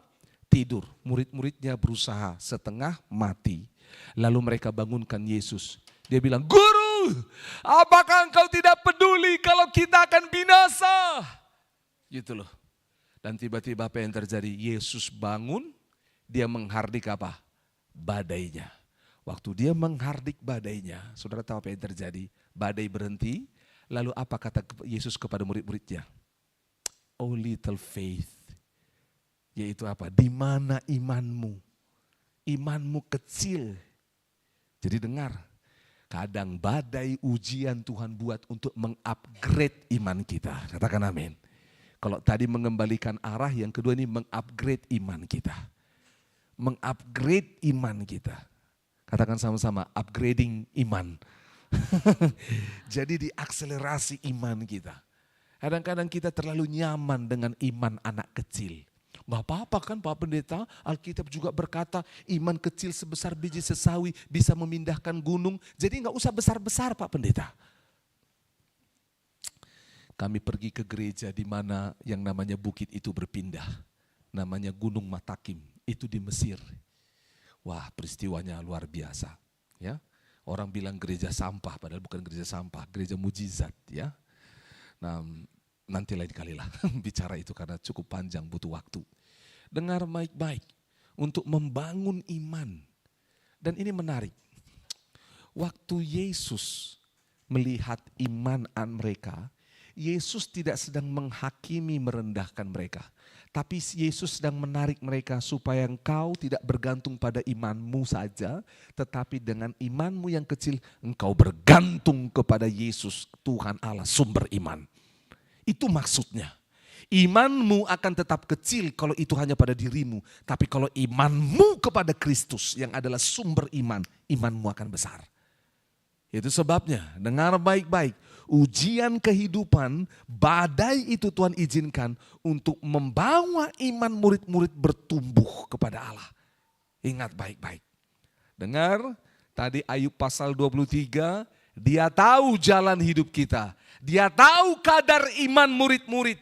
Tidur. Murid-muridnya berusaha setengah mati. Lalu mereka bangunkan Yesus. Dia bilang, "Guru, apakah engkau tidak peduli kalau kita akan binasa?" Gitu loh. Dan tiba-tiba apa yang terjadi? Yesus bangun, dia menghardik apa? Badainya. Waktu dia menghardik badainya, saudara tahu apa yang terjadi? Badai berhenti, lalu apa kata Yesus kepada murid-muridnya? Oh little faith. Yaitu apa? Di mana imanmu? Imanmu kecil. Jadi dengar, kadang badai ujian Tuhan buat untuk mengupgrade iman kita. Katakan amin. Kalau tadi mengembalikan arah, yang kedua ini mengupgrade iman kita. Mengupgrade iman kita. Katakan sama-sama, upgrading iman. Jadi diakselerasi iman kita. Kadang-kadang kita terlalu nyaman dengan iman anak kecil. Gak apa-apa kan Pak Pendeta, Alkitab juga berkata iman kecil sebesar biji sesawi bisa memindahkan gunung. Jadi gak usah besar-besar Pak Pendeta. Kami pergi ke gereja di mana yang namanya bukit itu berpindah. Namanya Gunung Matakim, itu di Mesir. Wah, peristiwanya luar biasa. Ya, orang bilang gereja sampah, padahal bukan gereja sampah, gereja mujizat. Ya, nah nanti lain kali lah bicara itu karena cukup panjang, butuh waktu. Dengar baik-baik untuk membangun iman. Dan ini menarik. Waktu Yesus melihat iman mereka, Yesus tidak sedang menghakimi merendahkan mereka. Tapi Yesus sedang menarik mereka supaya engkau tidak bergantung pada imanmu saja. Tetapi dengan imanmu yang kecil engkau bergantung kepada Yesus Tuhan Allah sumber iman. Itu maksudnya. Imanmu akan tetap kecil kalau itu hanya pada dirimu. Tapi kalau imanmu kepada Kristus yang adalah sumber iman, imanmu akan besar. Itu sebabnya, dengar baik-baik. Ujian kehidupan, badai itu Tuhan izinkan untuk membawa iman murid-murid bertumbuh kepada Allah. Ingat baik-baik. Dengar, tadi Ayub pasal 23, dia tahu jalan hidup kita. Dia tahu kadar iman murid-murid.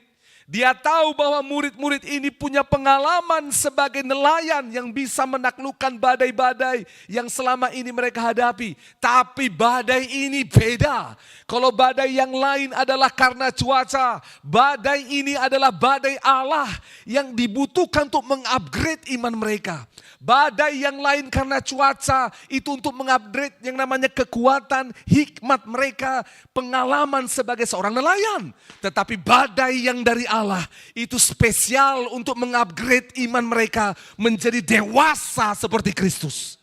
Dia tahu bahwa murid-murid ini punya pengalaman sebagai nelayan yang bisa menaklukkan badai-badai yang selama ini mereka hadapi. Tapi badai ini beda. Kalau badai yang lain adalah karena cuaca, badai ini adalah badai Allah yang dibutuhkan untuk mengupgrade iman mereka. Badai yang lain karena cuaca itu untuk mengupgrade yang namanya kekuatan, hikmat mereka, pengalaman sebagai seorang nelayan. Tetapi badai yang dari Allah itu spesial untuk mengupgrade iman mereka menjadi dewasa seperti Kristus.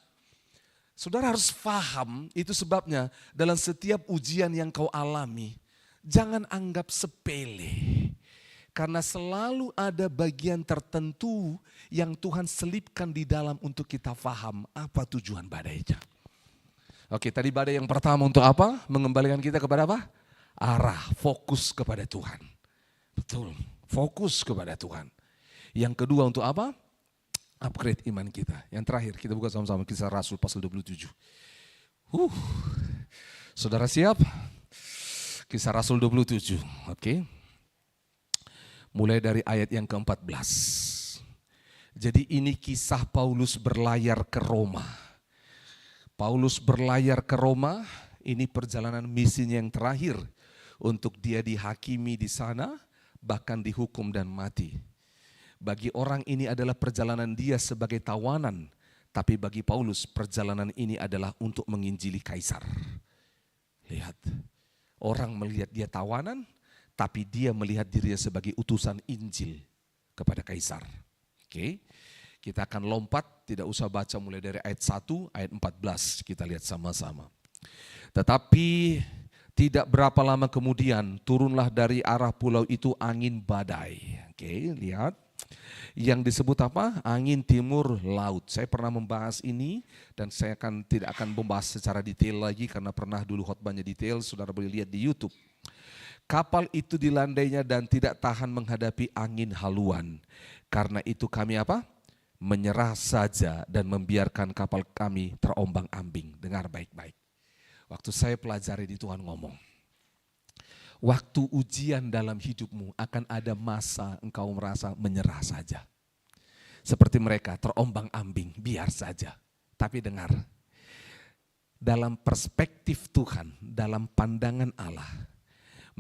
Saudara harus paham, itu sebabnya dalam setiap ujian yang kau alami, jangan anggap sepele. Karena selalu ada bagian tertentu yang Tuhan selipkan di dalam untuk kita paham apa tujuan badainya. Oke, tadi badai yang pertama untuk apa? Mengembalikan kita kepada apa? Arah, fokus kepada Tuhan. Betul, fokus kepada Tuhan. Yang kedua untuk apa? Upgrade iman kita. Yang terakhir, kita buka sama-sama Kisah Rasul pasal 27. Saudara siap? Kisah Rasul 27, oke. Mulai dari ayat yang ke-14. Jadi ini kisah Paulus berlayar ke Roma. Paulus berlayar ke Roma, ini perjalanan misinya yang terakhir. Untuk dia dihakimi di sana, bahkan dihukum dan mati. Bagi orang ini adalah perjalanan dia sebagai tawanan. Tapi bagi Paulus perjalanan ini adalah untuk menginjili kaisar. Lihat, orang melihat dia tawanan, tapi dia melihat dirinya sebagai utusan Injil kepada kaisar. Oke, kita akan lompat, tidak usah baca mulai dari ayat 1, ayat 14, kita lihat sama-sama. Tetapi tidak berapa lama kemudian turunlah dari arah pulau itu angin badai. Oke, lihat. Yang disebut apa? Angin timur laut. Saya pernah membahas ini dan saya tidak akan membahas secara detail lagi karena pernah dulu khotbahnya detail, saudara boleh lihat di YouTube. Kapal itu dilandainya dan tidak tahan menghadapi angin haluan. Karena itu kami apa? Menyerah saja dan membiarkan kapal kami terombang-ambing. Dengar baik-baik. Waktu saya pelajari di Tuhan ngomong. Waktu ujian dalam hidupmu akan ada masa engkau merasa menyerah saja. Seperti mereka terombang-ambing, biar saja. Tapi dengar, dalam perspektif Tuhan, dalam pandangan Allah,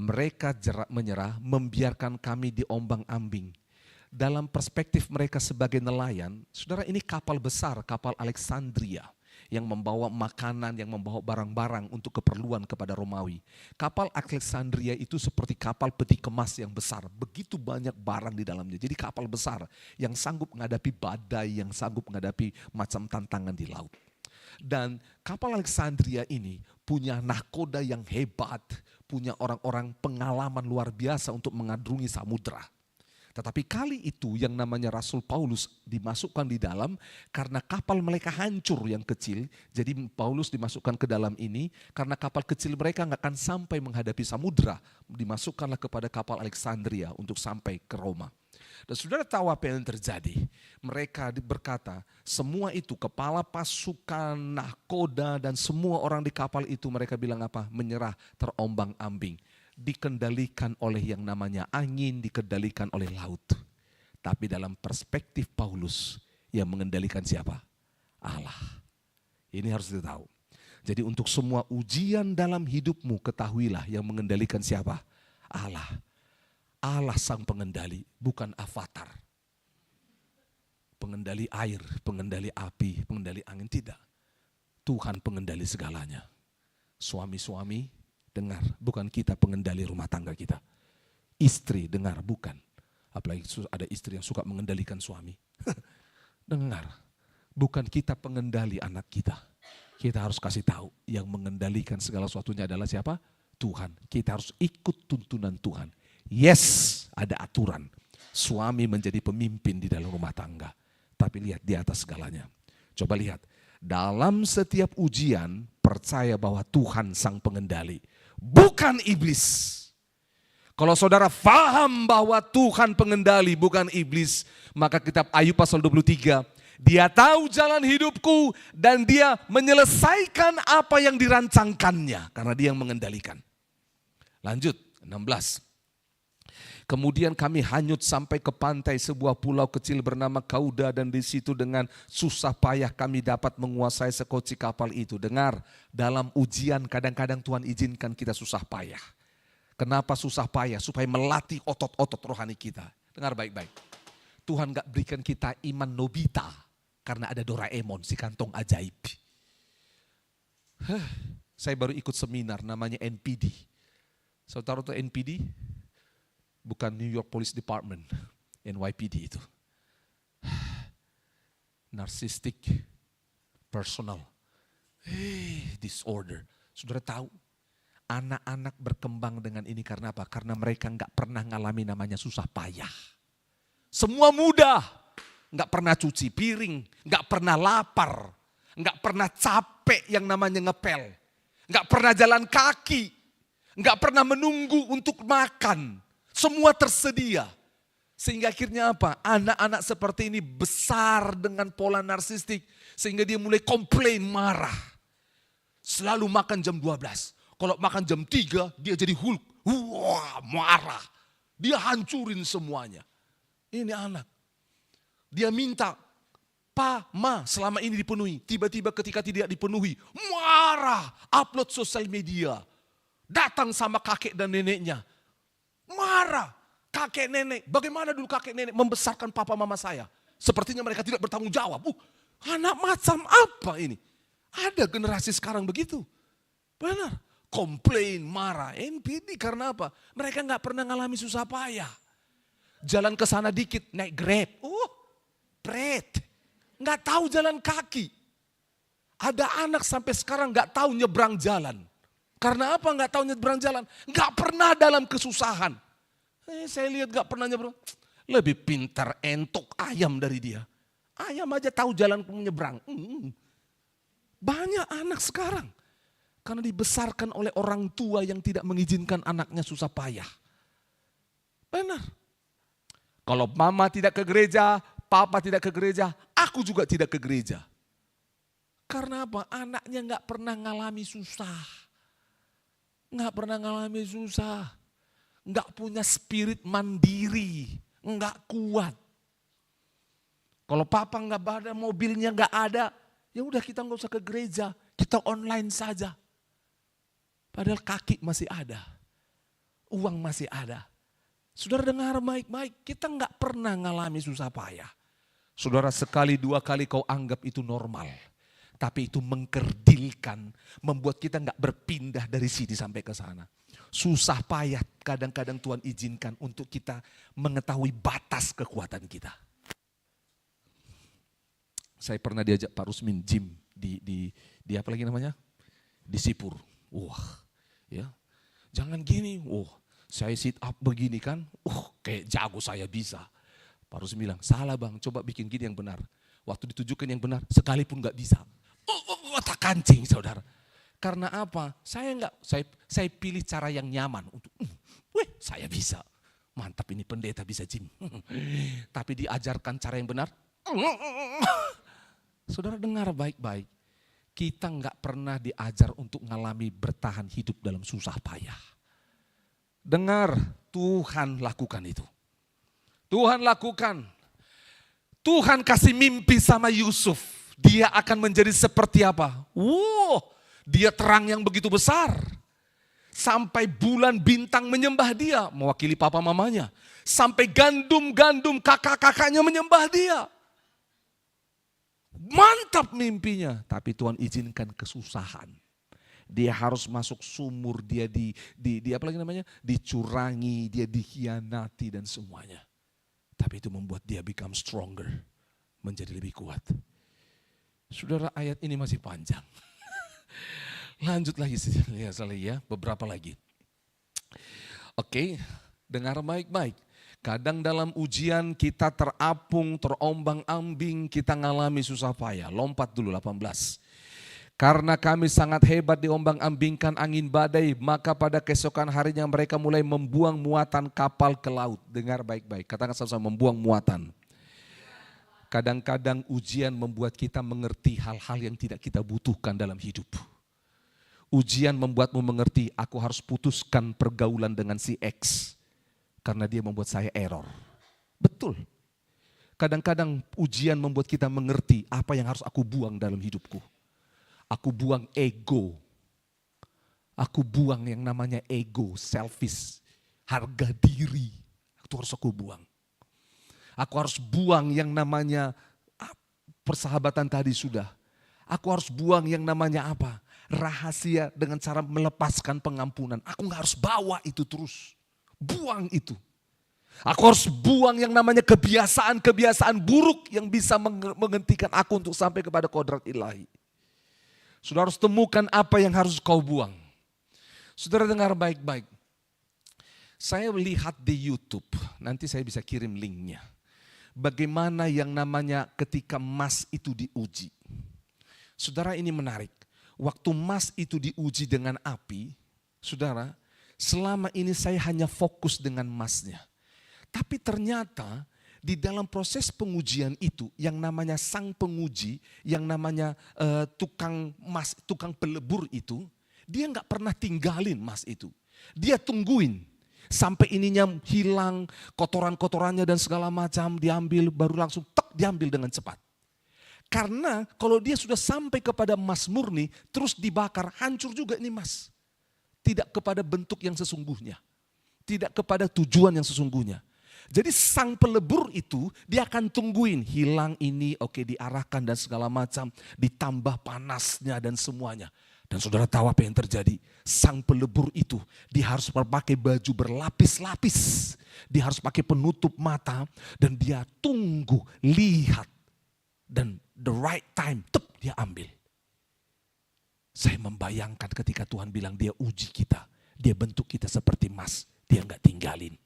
mereka menyerah, membiarkan kami diombang-ambing. Dalam perspektif mereka sebagai nelayan, saudara ini kapal besar, kapal Alexandria. Yang membawa makanan, yang membawa barang-barang untuk keperluan kepada Romawi. Kapal Alexandria itu seperti kapal peti kemas yang besar. Begitu banyak barang di dalamnya. Jadi kapal besar yang sanggup menghadapi badai, yang sanggup menghadapi macam tantangan di laut. Dan kapal Alexandria ini punya nahkoda yang hebat. Punya orang-orang pengalaman luar biasa untuk mengadrungi samudera. Tetapi kali itu yang namanya Rasul Paulus dimasukkan di dalam karena kapal mereka hancur yang kecil. Jadi Paulus dimasukkan ke dalam ini karena kapal kecil mereka nggak akan sampai menghadapi samudra. Dimasukkanlah kepada kapal Alexandria untuk sampai ke Roma. Dan saudara tahu apa yang terjadi? Mereka berkata semua itu kepala pasukan, nahkoda dan semua orang di kapal itu mereka bilang apa? Menyerah, terombang-ambing. Dikendalikan oleh yang namanya angin, dikendalikan oleh laut. Tapi dalam perspektif Paulus, yang mengendalikan siapa? Allah. Ini harus kita tahu. Jadi untuk semua ujian dalam hidupmu, ketahuilah yang mengendalikan siapa? Allah. Allah sang pengendali, bukan avatar. Pengendali air, pengendali api, pengendali angin, tidak. Tuhan pengendali segalanya. Suami-suami, dengar, bukan kita pengendali rumah tangga kita. Istri, dengar, bukan. Apalagi ada istri yang suka mengendalikan suami. Dengar, bukan kita pengendali anak kita. Kita harus kasih tahu, yang mengendalikan segala sesuatunya adalah siapa? Tuhan. Kita harus ikut tuntunan Tuhan. Yes, ada aturan. Suami menjadi pemimpin di dalam rumah tangga. Tapi lihat di atas segalanya. Coba lihat, dalam setiap ujian, percaya bahwa Tuhan sang pengendali. Bukan iblis. Kalau saudara faham bahwa Tuhan pengendali bukan iblis, maka kitab Ayub pasal 23, dia tahu jalan hidupku dan dia menyelesaikan apa yang dirancangkannya karena dia yang mengendalikan. Lanjut, 16. Kemudian kami hanyut sampai ke pantai sebuah pulau kecil bernama Kauda dan di situ dengan susah payah kami dapat menguasai sekoci kapal itu. Dengar, dalam ujian kadang-kadang Tuhan izinkan kita susah payah. Kenapa susah payah? Supaya melatih otot-otot rohani kita. Dengar baik-baik. Tuhan gak berikan kita iman Nobita karena ada Doraemon, si kantong ajaib. Saya baru ikut seminar namanya NPD. Saudara tahu NPD? Bukan New York Police Department, NYPD itu. Narcissistic Personal Disorder. Saudara tahu, Anak-anak berkembang dengan ini karena apa? Karena mereka nggak pernah ngalami namanya susah payah. Semua mudah, nggak pernah cuci piring, nggak pernah lapar, nggak pernah capek yang namanya ngepel, nggak pernah jalan kaki, nggak pernah menunggu untuk makan. Semua tersedia. Sehingga akhirnya apa? Anak-anak seperti ini besar dengan pola narsistik. Sehingga dia mulai komplain, marah. Selalu makan jam 12. Kalau makan jam 3 dia jadi Hulk. Wah, marah. Dia hancurin semuanya. Ini anak. Dia minta, Pa, Ma, selama ini dipenuhi. Tiba-tiba ketika tidak dipenuhi, marah. Upload sosial media. Datang sama kakek dan neneknya. Marah. Kakek nenek, bagaimana dulu kakek nenek membesarkan papa mama saya? Sepertinya mereka tidak bertanggung jawab. Anak macam apa ini? Ada generasi sekarang begitu. Benar. Komplain, marah. NPD karena apa? Mereka nggak pernah ngalami susah payah. Jalan ke sana dikit, naik Grab. Pret. Nggak tahu jalan kaki. Ada anak sampai sekarang nggak tahu nyebrang jalan. Karena apa nggak tahu nyebrang jalan? Nggak pernah dalam kesusahan. Saya lihat gak pernah nyebrang. Lebih pintar entok ayam dari dia. Ayam aja tahu jalan menyeberang. Banyak anak sekarang. Karena dibesarkan oleh orang tua yang tidak mengizinkan anaknya susah payah. Benar. Kalau mama tidak ke gereja, papa tidak ke gereja, aku juga tidak ke gereja. Karena apa? Anaknya gak pernah ngalami susah. Gak pernah ngalami susah. Enggak punya spirit mandiri, enggak kuat. Kalau papa enggak ada, mobilnya enggak ada, ya udah kita enggak usah ke gereja, kita online saja. Padahal kaki masih ada, uang masih ada. Saudara dengar baik-baik, kita enggak pernah ngalami susah payah. Saudara sekali dua kali kau anggap itu normal. Tapi itu mengkerdilkan, membuat kita enggak berpindah dari sini sampai ke sana. Susah payah kadang-kadang Tuhan izinkan untuk kita mengetahui batas kekuatan kita. Saya pernah diajak Pak Rusmin gym di apa lagi namanya? Di Sipur. Wah, ya. Jangan gini. Saya sit up begini kan. Kayak jago saya bisa. Pak Rusmin bilang, "Salah Bang, coba bikin gini yang benar." Waktu ditujukan yang benar, sekalipun enggak bisa. Tak kancing Saudara. Karena apa? Saya pilih cara yang nyaman untuk saya bisa. Mantap ini pendeta bisa gym. Tapi diajarkan cara yang benar. Saudara dengar baik-baik. Kita nggak pernah diajar untuk ngalami bertahan hidup dalam susah payah. Dengar, Tuhan lakukan itu. Tuhan lakukan. Tuhan kasih mimpi sama Yusuf. Dia akan menjadi seperti apa? Dia terang yang begitu besar. Sampai bulan bintang menyembah dia. Mewakili papa mamanya. Sampai gandum-gandum kakak-kakaknya menyembah dia. Mantap mimpinya. Tapi Tuhan izinkan kesusahan. Dia harus masuk sumur. Dia apa lagi namanya? Dicurangi, dia dikhianati dan semuanya. Tapi itu membuat dia become stronger. Menjadi lebih kuat. Saudara, ayat ini masih panjang. Lanjut lagi ya, beberapa lagi. Oke, dengar baik-baik. Kadang dalam ujian kita terapung, terombang-ambing, kita ngalami susah payah. Lompat dulu 18. Karena kami sangat hebat diombang-ambingkan angin badai, maka pada keesokan harinya mereka mulai membuang muatan kapal ke laut. Dengar baik-baik, katakan sama-sama, membuang muatan. Kadang-kadang ujian membuat kita mengerti hal-hal yang tidak kita butuhkan dalam hidup. Ujian membuatmu mengerti, aku harus putuskan pergaulan dengan si X. Karena dia membuat saya error. Betul. Kadang-kadang ujian membuat kita mengerti apa yang harus aku buang dalam hidupku. Aku buang ego. Aku buang yang namanya ego, selfish, harga diri. Itu harus aku buang. Aku harus buang yang namanya persahabatan tadi sudah. Aku harus buang yang namanya apa? Rahasia dengan cara melepaskan pengampunan. Aku gak harus bawa itu terus. Buang itu. Aku harus buang yang namanya kebiasaan-kebiasaan buruk yang bisa menghentikan aku untuk sampai kepada kodrat ilahi. Saudara harus temukan apa yang harus kau buang. Saudara dengar baik-baik. Saya lihat di YouTube, nanti saya bisa kirim linknya. Bagaimana yang namanya ketika emas itu diuji. Saudara, ini menarik. Waktu emas itu diuji dengan api, saudara, selama ini saya hanya fokus dengan emasnya. Tapi ternyata di dalam proses pengujian itu yang namanya sang penguji, yang namanya tukang emas, tukang pelebur itu, dia nggak pernah tinggalin emas itu. Dia tungguin sampai ininya hilang, kotoran-kotorannya dan segala macam diambil, baru langsung diambil dengan cepat. Karena kalau dia sudah sampai kepada emas murni, terus dibakar, hancur juga ini emas. Tidak kepada bentuk yang sesungguhnya. Tidak kepada tujuan yang sesungguhnya. Jadi sang pelebur itu dia akan tungguin, hilang ini, oke diarahkan dan segala macam, ditambah panasnya dan semuanya. Dan saudara tahu apa yang terjadi? Sang pelebur itu dia harus pakai baju berlapis-lapis. Dia harus pakai penutup mata dan dia tunggu, lihat. Dan the right time, dia ambil. Saya membayangkan ketika Tuhan bilang dia uji kita. Dia bentuk kita seperti emas, dia enggak tinggalin.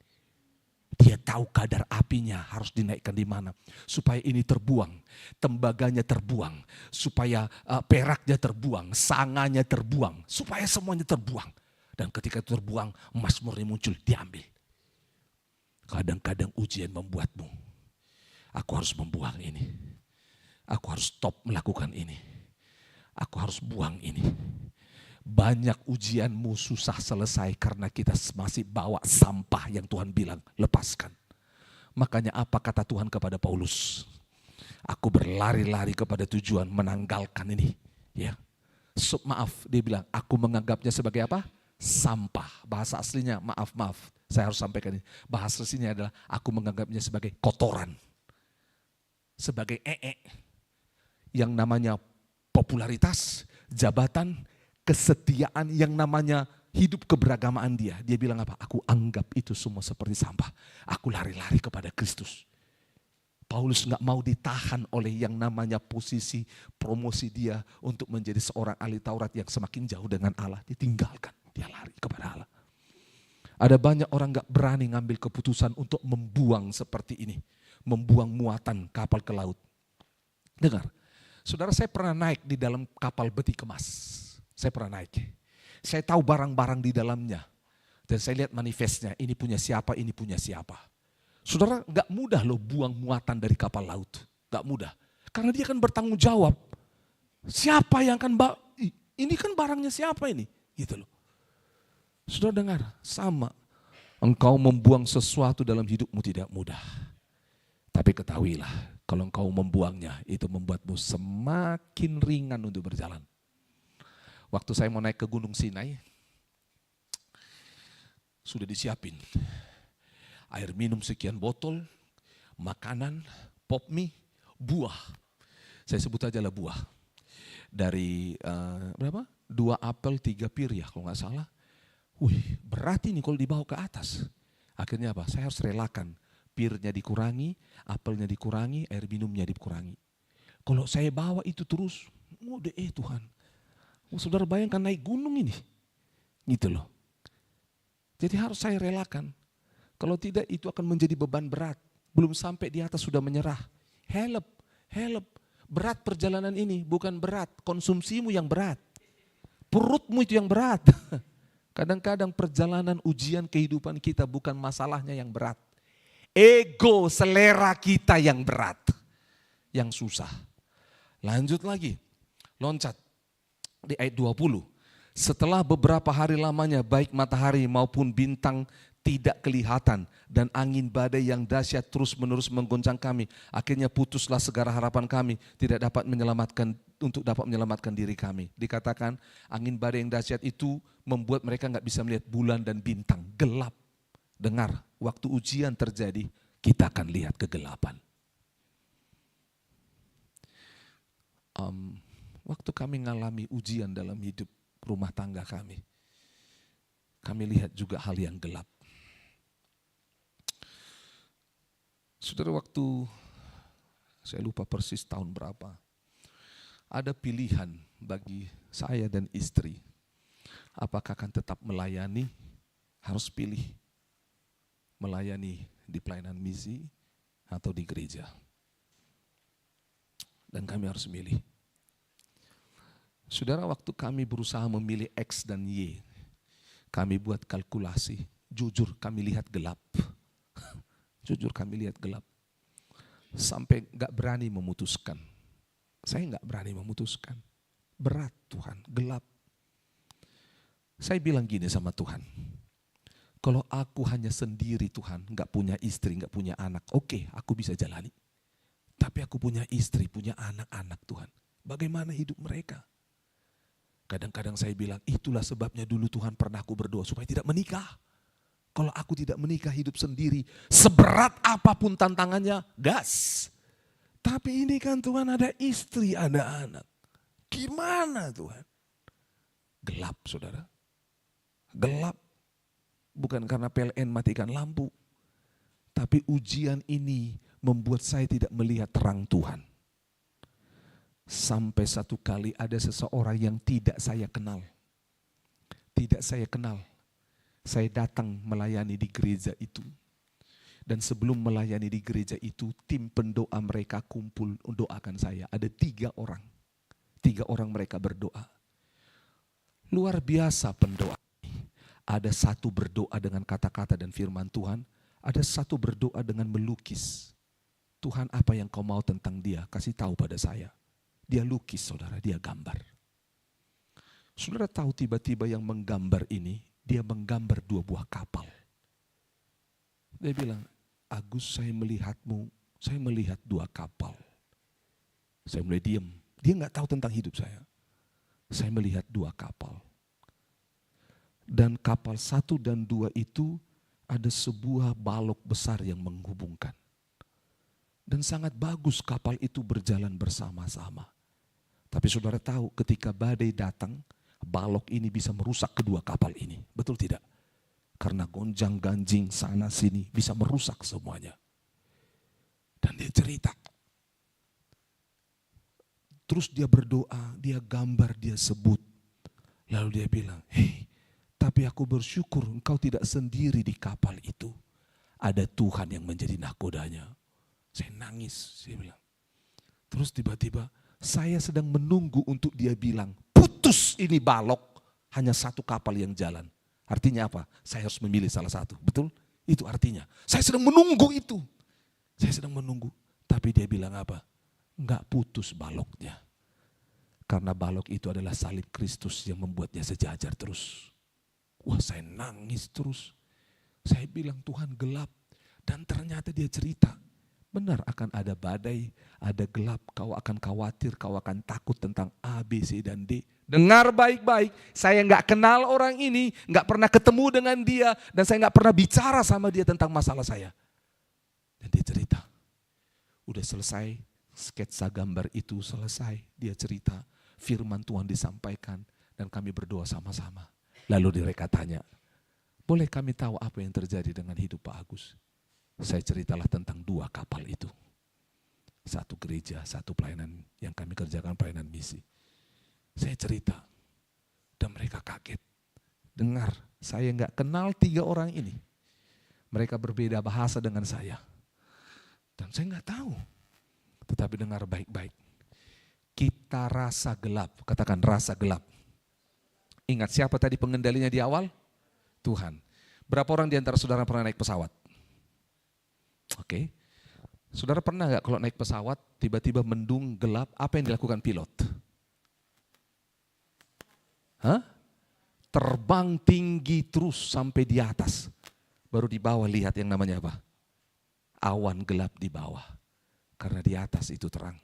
Dia tahu kadar apinya harus dinaikkan di mana. Supaya ini terbuang, tembaganya terbuang. Supaya peraknya terbuang, sanganya terbuang. Supaya semuanya terbuang. Dan ketika itu terbuang, emas murni muncul, diambil. Kadang-kadang ujian membuatmu, aku harus membuang ini. Aku harus stop melakukan ini. Aku harus buang ini. Banyak ujianmu susah selesai karena kita masih bawa sampah yang Tuhan bilang lepaskan. Makanya apa kata Tuhan kepada Paulus? Aku berlari-lari kepada tujuan menanggalkan ini. Ya, maaf, dia bilang aku menganggapnya sebagai apa? Sampah. Bahasa aslinya maaf, saya harus sampaikan ini. Bahasa aslinya adalah aku menganggapnya sebagai kotoran. Sebagai yang namanya popularitas, jabatan, kesetiaan yang namanya hidup keberagamaan dia. Dia bilang apa? Aku anggap itu semua seperti sampah. Aku lari-lari kepada Kristus. Paulus gak mau ditahan oleh yang namanya posisi promosi dia untuk menjadi seorang ahli Taurat yang semakin jauh dengan Allah. Ditinggalkan, dia lari kepada Allah. Ada banyak orang gak berani ngambil keputusan untuk membuang seperti ini. Membuang muatan kapal ke laut. Dengar, saudara, saya pernah naik di dalam kapal peti kemas. Saya pernah naik. Saya tahu barang-barang di dalamnya. Dan saya lihat manifestnya, ini punya siapa, ini punya siapa. Saudara, gak mudah loh buang muatan dari kapal laut. Gak mudah. Karena dia kan bertanggung jawab. Siapa yang akan ini kan barangnya siapa ini? Gitu loh. Saudara dengar, sama. Engkau membuang sesuatu dalam hidupmu tidak mudah. Tapi ketahuilah, kalau engkau membuangnya, itu membuatmu semakin ringan untuk berjalan. Waktu saya mau naik ke Gunung Sinai, sudah disiapin. Air minum sekian botol, makanan, pop mie, buah. Saya sebut aja lah buah. Dari berapa? 2 apel, 3 pir ya kalau nggak salah. Wih, berat ini kalau dibawa ke atas. Akhirnya apa? Saya harus relakan. Pirnya dikurangi, apelnya dikurangi, air minumnya dikurangi. Kalau saya bawa itu terus, udah Tuhan. Saudara bayangkan naik gunung ini. Gitu loh. Jadi harus saya relakan. Kalau tidak itu akan menjadi beban berat. Belum sampai di atas sudah menyerah. Help. Berat perjalanan ini, bukan berat. Konsumsimu yang berat. Perutmu itu yang berat. Kadang-kadang perjalanan ujian kehidupan kita bukan masalahnya yang berat. Ego selera kita yang berat. Yang susah. Lanjut lagi. Loncat. Di ayat 20, setelah beberapa hari lamanya baik matahari maupun bintang tidak kelihatan dan angin badai yang dahsyat terus menerus menggoncang kami, akhirnya putuslah segala harapan kami tidak dapat menyelamatkan diri kami. Dikatakan angin badai yang dahsyat itu membuat mereka nggak bisa melihat bulan dan bintang, gelap. Dengar, waktu ujian terjadi kita akan lihat kegelapan. Waktu kami mengalami ujian dalam hidup rumah tangga kami lihat juga hal yang gelap. Saudara, waktu saya lupa persis tahun berapa, ada pilihan bagi saya dan istri Apakah akan tetap melayani? Harus pilih. Melayani di pelayanan misi atau di gereja. Dan kami harus milih. Saudara, waktu kami berusaha memilih X dan Y, kami buat kalkulasi. Jujur kami lihat gelap. Jujur kami lihat gelap. Sampai gak berani memutuskan. Saya gak berani memutuskan. Berat Tuhan, gelap. Saya bilang gini sama Tuhan. Kalau aku hanya sendiri Tuhan, gak punya istri, gak punya anak, oke, aku bisa jalani. Tapi aku punya istri, punya anak-anak Tuhan. Bagaimana hidup mereka? Kadang-kadang saya bilang, itulah sebabnya dulu Tuhan pernah aku berdoa supaya tidak menikah. Kalau aku tidak menikah hidup sendiri, seberat apapun tantangannya, gas. Tapi ini kan Tuhan ada istri, ada anak. Gimana Tuhan? Gelap saudara. Gelap. Bukan karena PLN matikan lampu. Tapi ujian ini membuat saya tidak melihat terang Tuhan. Sampai satu kali ada seseorang yang tidak saya kenal. Tidak saya kenal. Saya datang melayani di gereja itu. Dan sebelum melayani di gereja itu, tim pendoa mereka kumpul mendoakan saya. Ada 3 orang. 3 orang mereka berdoa. Luar biasa pendoa. Ada satu berdoa dengan kata-kata dan firman Tuhan. Ada satu berdoa dengan melukis. Tuhan, apa yang kau mau tentang dia? Kasih tahu pada saya. Dia lukis saudara, dia gambar. Saudara tahu tiba-tiba yang menggambar ini, dia menggambar 2 buah kapal. Dia bilang, Agus, saya melihatmu, saya melihat 2 kapal. Saya mulai diam. Dia gak tahu tentang hidup saya. Saya melihat 2 kapal. Dan kapal 1 dan 2 itu ada sebuah balok besar yang menghubungkan. Dan sangat bagus kapal itu berjalan bersama-sama. Tapi saudara tahu ketika badai datang, balok ini bisa merusak kedua kapal ini. Betul tidak? Karena gonjang ganjing sana sini bisa merusak semuanya. Dan dia cerita. Terus dia berdoa, dia gambar, dia sebut. Lalu dia bilang, hei, tapi aku bersyukur engkau tidak sendiri di kapal itu. Ada Tuhan yang menjadi nahkodanya. Saya nangis, saya bilang. Terus tiba-tiba saya sedang menunggu untuk dia bilang, putus ini balok, hanya 1 kapal yang jalan. Artinya apa? Saya harus memilih salah satu, betul? Itu artinya. Saya sedang menunggu itu. Saya sedang menunggu. Tapi dia bilang apa? Enggak putus baloknya. Karena balok itu adalah salib Kristus yang membuatnya sejajar terus. Wah, saya nangis terus. Saya bilang Tuhan gelap. Dan ternyata dia cerita. Benar akan ada badai, ada gelap, kau akan khawatir, kau akan takut tentang A, B, C, dan D. Dengar baik-baik, saya gak kenal orang ini, gak pernah ketemu dengan dia, dan saya gak pernah bicara sama dia tentang masalah saya. Dan dia cerita, udah selesai, sketsa gambar itu selesai, dia cerita, firman Tuhan disampaikan, dan kami berdoa sama-sama. Lalu mereka tanya, boleh kami tahu apa yang terjadi dengan hidup Pak Agus? Saya ceritalah tentang 2 kapal itu. 1 gereja, 1 pelayanan yang kami kerjakan pelayanan misi. Saya cerita dan mereka kaget. Dengar, saya gak kenal 3 orang ini. Mereka berbeda bahasa dengan saya. Dan saya gak tahu. Tetapi dengar baik-baik. Kita rasa gelap, katakan rasa gelap. Ingat siapa tadi pengendalinya di awal? Tuhan. Berapa orang di antara saudara pernah naik pesawat? Oke, saudara pernah gak kalau naik pesawat tiba-tiba mendung gelap, apa yang dilakukan pilot? Terbang tinggi terus sampai di atas, baru di bawah lihat yang namanya apa? Awan gelap di bawah, karena di atas itu terang.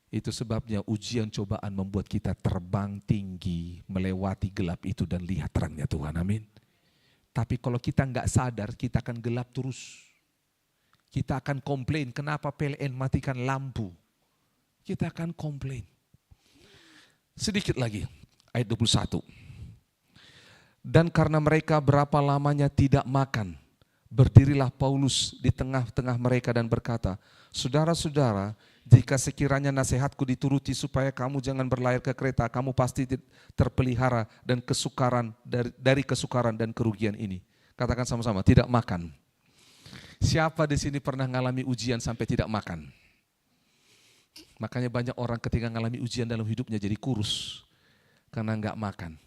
Itu sebabnya ujian cobaan membuat kita terbang tinggi, melewati gelap itu dan lihat terangnya Tuhan, amin. Tapi kalau kita gak sadar, kita akan gelap terus. Kita akan komplain, kenapa PLN matikan lampu? Kita akan komplain. Sedikit lagi, ayat 21. Dan karena mereka berapa lamanya tidak makan, berdirilah Paulus di tengah-tengah mereka dan berkata, saudara-saudara, Jika sekiranya nasihatku dituruti supaya kamu jangan berlayar ke Kreta, kamu pasti terpelihara dan kesukaran dari kesukaran dan kerugian ini. Katakan sama-sama, tidak makan. Siapa di sini pernah mengalami ujian sampai tidak makan? Makanya banyak orang ketika mengalami ujian dalam hidupnya jadi kurus karena enggak makan.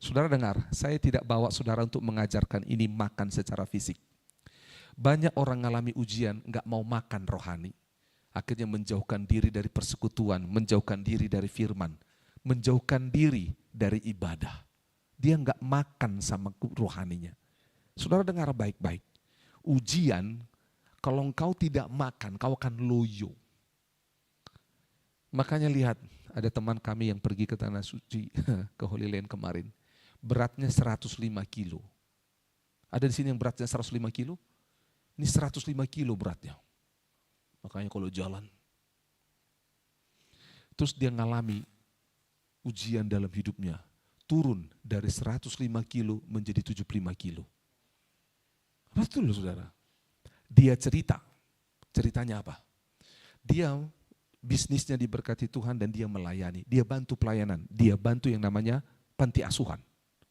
Saudara dengar, saya tidak bawa saudara untuk mengajarkan ini makan secara fisik. Banyak orang mengalami ujian enggak mau makan rohani. Akhirnya menjauhkan diri dari persekutuan, menjauhkan diri dari firman, menjauhkan diri dari ibadah. Dia enggak makan sama rohaninya. Saudara dengar baik-baik. Ujian, kalau engkau tidak makan, kau akan loyo. Makanya lihat, ada teman kami yang pergi ke Tanah Suci, ke Holy Land kemarin. Beratnya 105 kilo. Ada di sini yang beratnya 105 kilo? Ini 105 kilo beratnya. Makanya kalau jalan. Terus dia ngalami ujian dalam hidupnya. Turun dari 105 kilo menjadi 75 kilo. Betul saudara. Dia cerita. Ceritanya apa? Dia bisnisnya diberkati Tuhan dan dia melayani. Dia bantu pelayanan. Dia bantu yang namanya panti asuhan.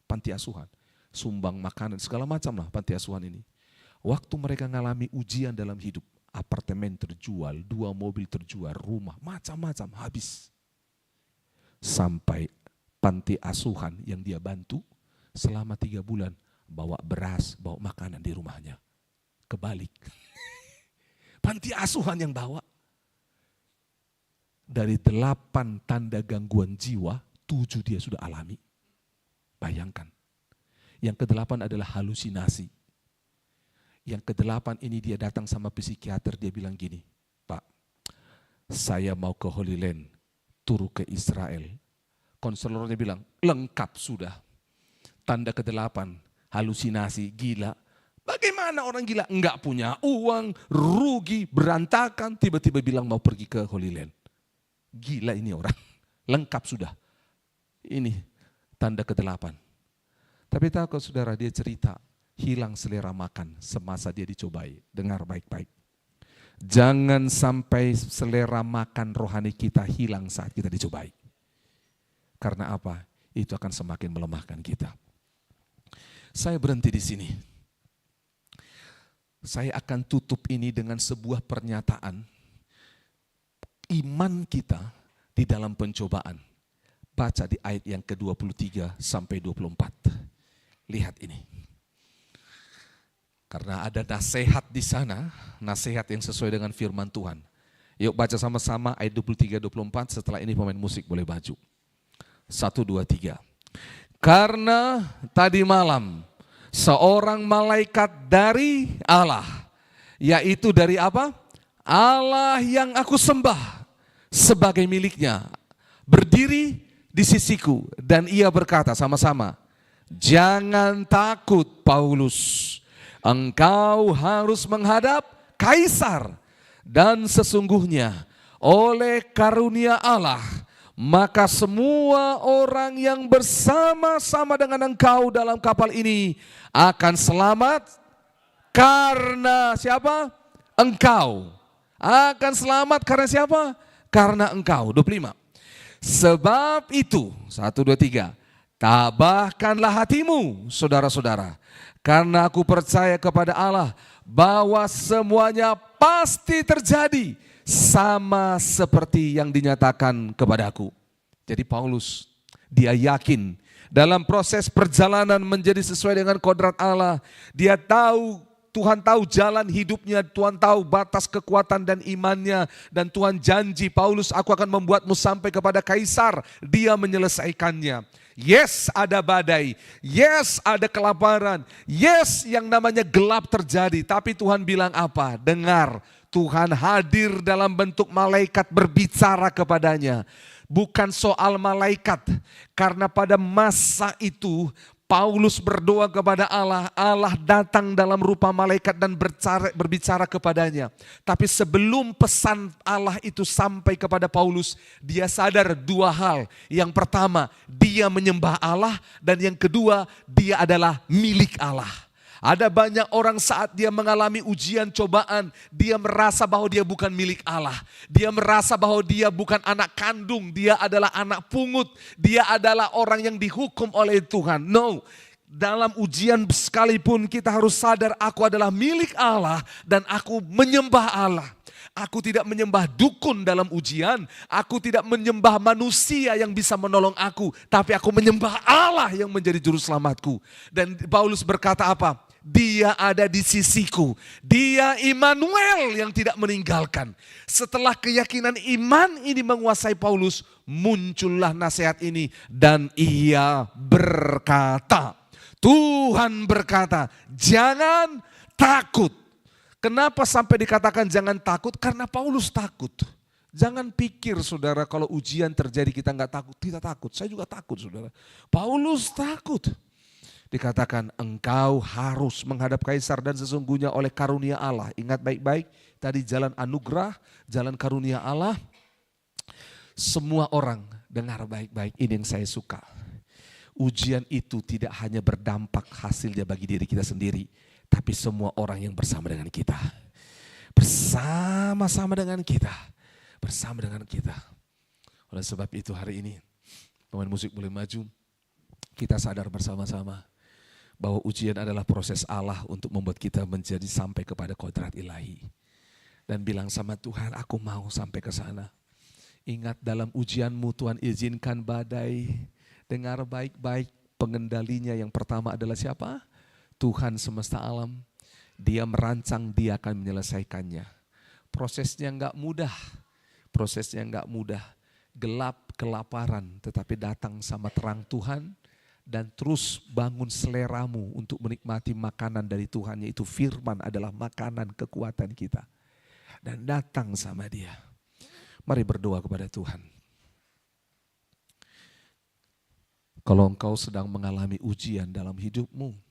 Panti asuhan. Sumbang makanan, segala macam lah panti asuhan ini. Waktu mereka ngalami ujian dalam hidup. Apartemen terjual, 2 mobil terjual, rumah, macam-macam habis. Sampai panti asuhan yang dia bantu selama 3 bulan. Bawa beras, bawa makanan di rumahnya. Kebalik. Panti asuhan yang bawa. Dari 8 tanda gangguan jiwa, 7 dia sudah alami. Bayangkan. Yang ke-8 adalah halusinasi. Yang ke-8 ini dia datang sama psikiater, dia bilang gini, Pak, saya mau ke Holy Land, turu ke Israel. Konselornya bilang, lengkap sudah. Tanda ke-8, halusinasi, gila. Bagaimana orang gila? Enggak punya uang, rugi, berantakan, tiba-tiba bilang mau pergi ke Holy Land. Gila ini orang, lengkap sudah. Ini tanda ke-8. Tapi tahu saudara, dia cerita, hilang selera makan semasa dia dicobai. Dengar baik-baik. Jangan sampai selera makan rohani kita hilang saat kita dicobai. Karena apa? Itu akan semakin melemahkan kita. Saya berhenti di sini. Saya akan tutup ini dengan sebuah pernyataan. Iman kita di dalam pencobaan. Baca di ayat yang ke-23 sampai 24. Lihat ini. Karena ada nasihat di sana, nasihat yang sesuai dengan firman Tuhan. Yuk baca sama-sama ayat 23-24, setelah ini pemain musik boleh maju. 1, 2, 3. Karena tadi malam seorang malaikat dari Allah, yaitu dari apa? Allah yang aku sembah sebagai miliknya, berdiri di sisiku dan ia berkata sama-sama, jangan takut Paulus, engkau harus menghadap Kaisar dan sesungguhnya oleh karunia Allah maka semua orang yang bersama-sama dengan engkau dalam kapal ini akan selamat karena siapa? Engkau. Akan selamat karena siapa? Karena engkau. 25. Sebab itu, 1, 2, 3. Tabahkanlah hatimu, saudara-saudara. Karena aku percaya kepada Allah bahwa semuanya pasti terjadi sama seperti yang dinyatakan kepadaku. Jadi Paulus, dia yakin dalam proses perjalanan menjadi sesuai dengan kodrat Allah. Dia tahu, Tuhan tahu jalan hidupnya, Tuhan tahu batas kekuatan dan imannya. Dan Tuhan janji, Paulus, aku akan membuatmu sampai kepada Kaisar. Dia menyelesaikannya. Yes, ada badai. Yes, ada kelaparan. Yes, yang namanya gelap terjadi. Tapi Tuhan bilang apa? Dengar, Tuhan hadir dalam bentuk malaikat berbicara kepadanya. Bukan soal malaikat. Karena pada masa itu Paulus berdoa kepada Allah, Allah datang dalam rupa malaikat dan berbicara kepadanya. Tapi sebelum pesan Allah itu sampai kepada Paulus, dia sadar 2 hal. Yang pertama, dia menyembah Allah, dan yang kedua, dia adalah milik Allah. Ada banyak orang saat dia mengalami ujian cobaan, dia merasa bahwa dia bukan milik Allah. Dia merasa bahwa dia bukan anak kandung, dia adalah anak pungut. Dia adalah orang yang dihukum oleh Tuhan. No, dalam ujian sekalipun kita harus sadar aku adalah milik Allah dan aku menyembah Allah. Aku tidak menyembah dukun dalam ujian, aku tidak menyembah manusia yang bisa menolong aku, tapi aku menyembah Allah yang menjadi juru selamatku. Dan Paulus berkata apa? Dia ada di sisiku, dia Immanuel yang tidak meninggalkan. Setelah keyakinan iman ini menguasai Paulus, muncullah nasihat ini dan ia berkata, Tuhan berkata, jangan takut. Kenapa sampai dikatakan jangan takut? Karena Paulus takut. Jangan pikir saudara kalau ujian terjadi kita nggak takut. Kita takut, saya juga takut saudara. Paulus takut. Dikatakan engkau harus menghadap kaisar dan sesungguhnya oleh karunia Allah. Ingat baik-baik tadi jalan anugerah, jalan karunia Allah. Semua orang dengar baik-baik, ini yang saya suka. Ujian itu tidak hanya berdampak hasilnya bagi diri kita sendiri. Tapi semua orang yang bersama dengan kita. Bersama-sama dengan kita. Bersama dengan kita. Oleh sebab itu hari ini, pemain musik boleh maju. Kita sadar bersama-sama bahwa ujian adalah proses Allah untuk membuat kita menjadi sampai kepada kodrat ilahi. Dan bilang sama Tuhan, aku mau sampai ke sana. Ingat dalam ujianmu Tuhan izinkan badai. Dengar baik-baik pengendalinya yang pertama adalah siapa? Tuhan semesta alam, dia merancang, dia akan menyelesaikannya. Prosesnya enggak mudah, gelap, kelaparan, tetapi datang sama terang Tuhan dan terus bangun seleramu untuk menikmati makanan dari Tuhan, yaitu firman adalah makanan kekuatan kita. Dan datang sama dia. Mari berdoa kepada Tuhan. Kalau engkau sedang mengalami ujian dalam hidupmu,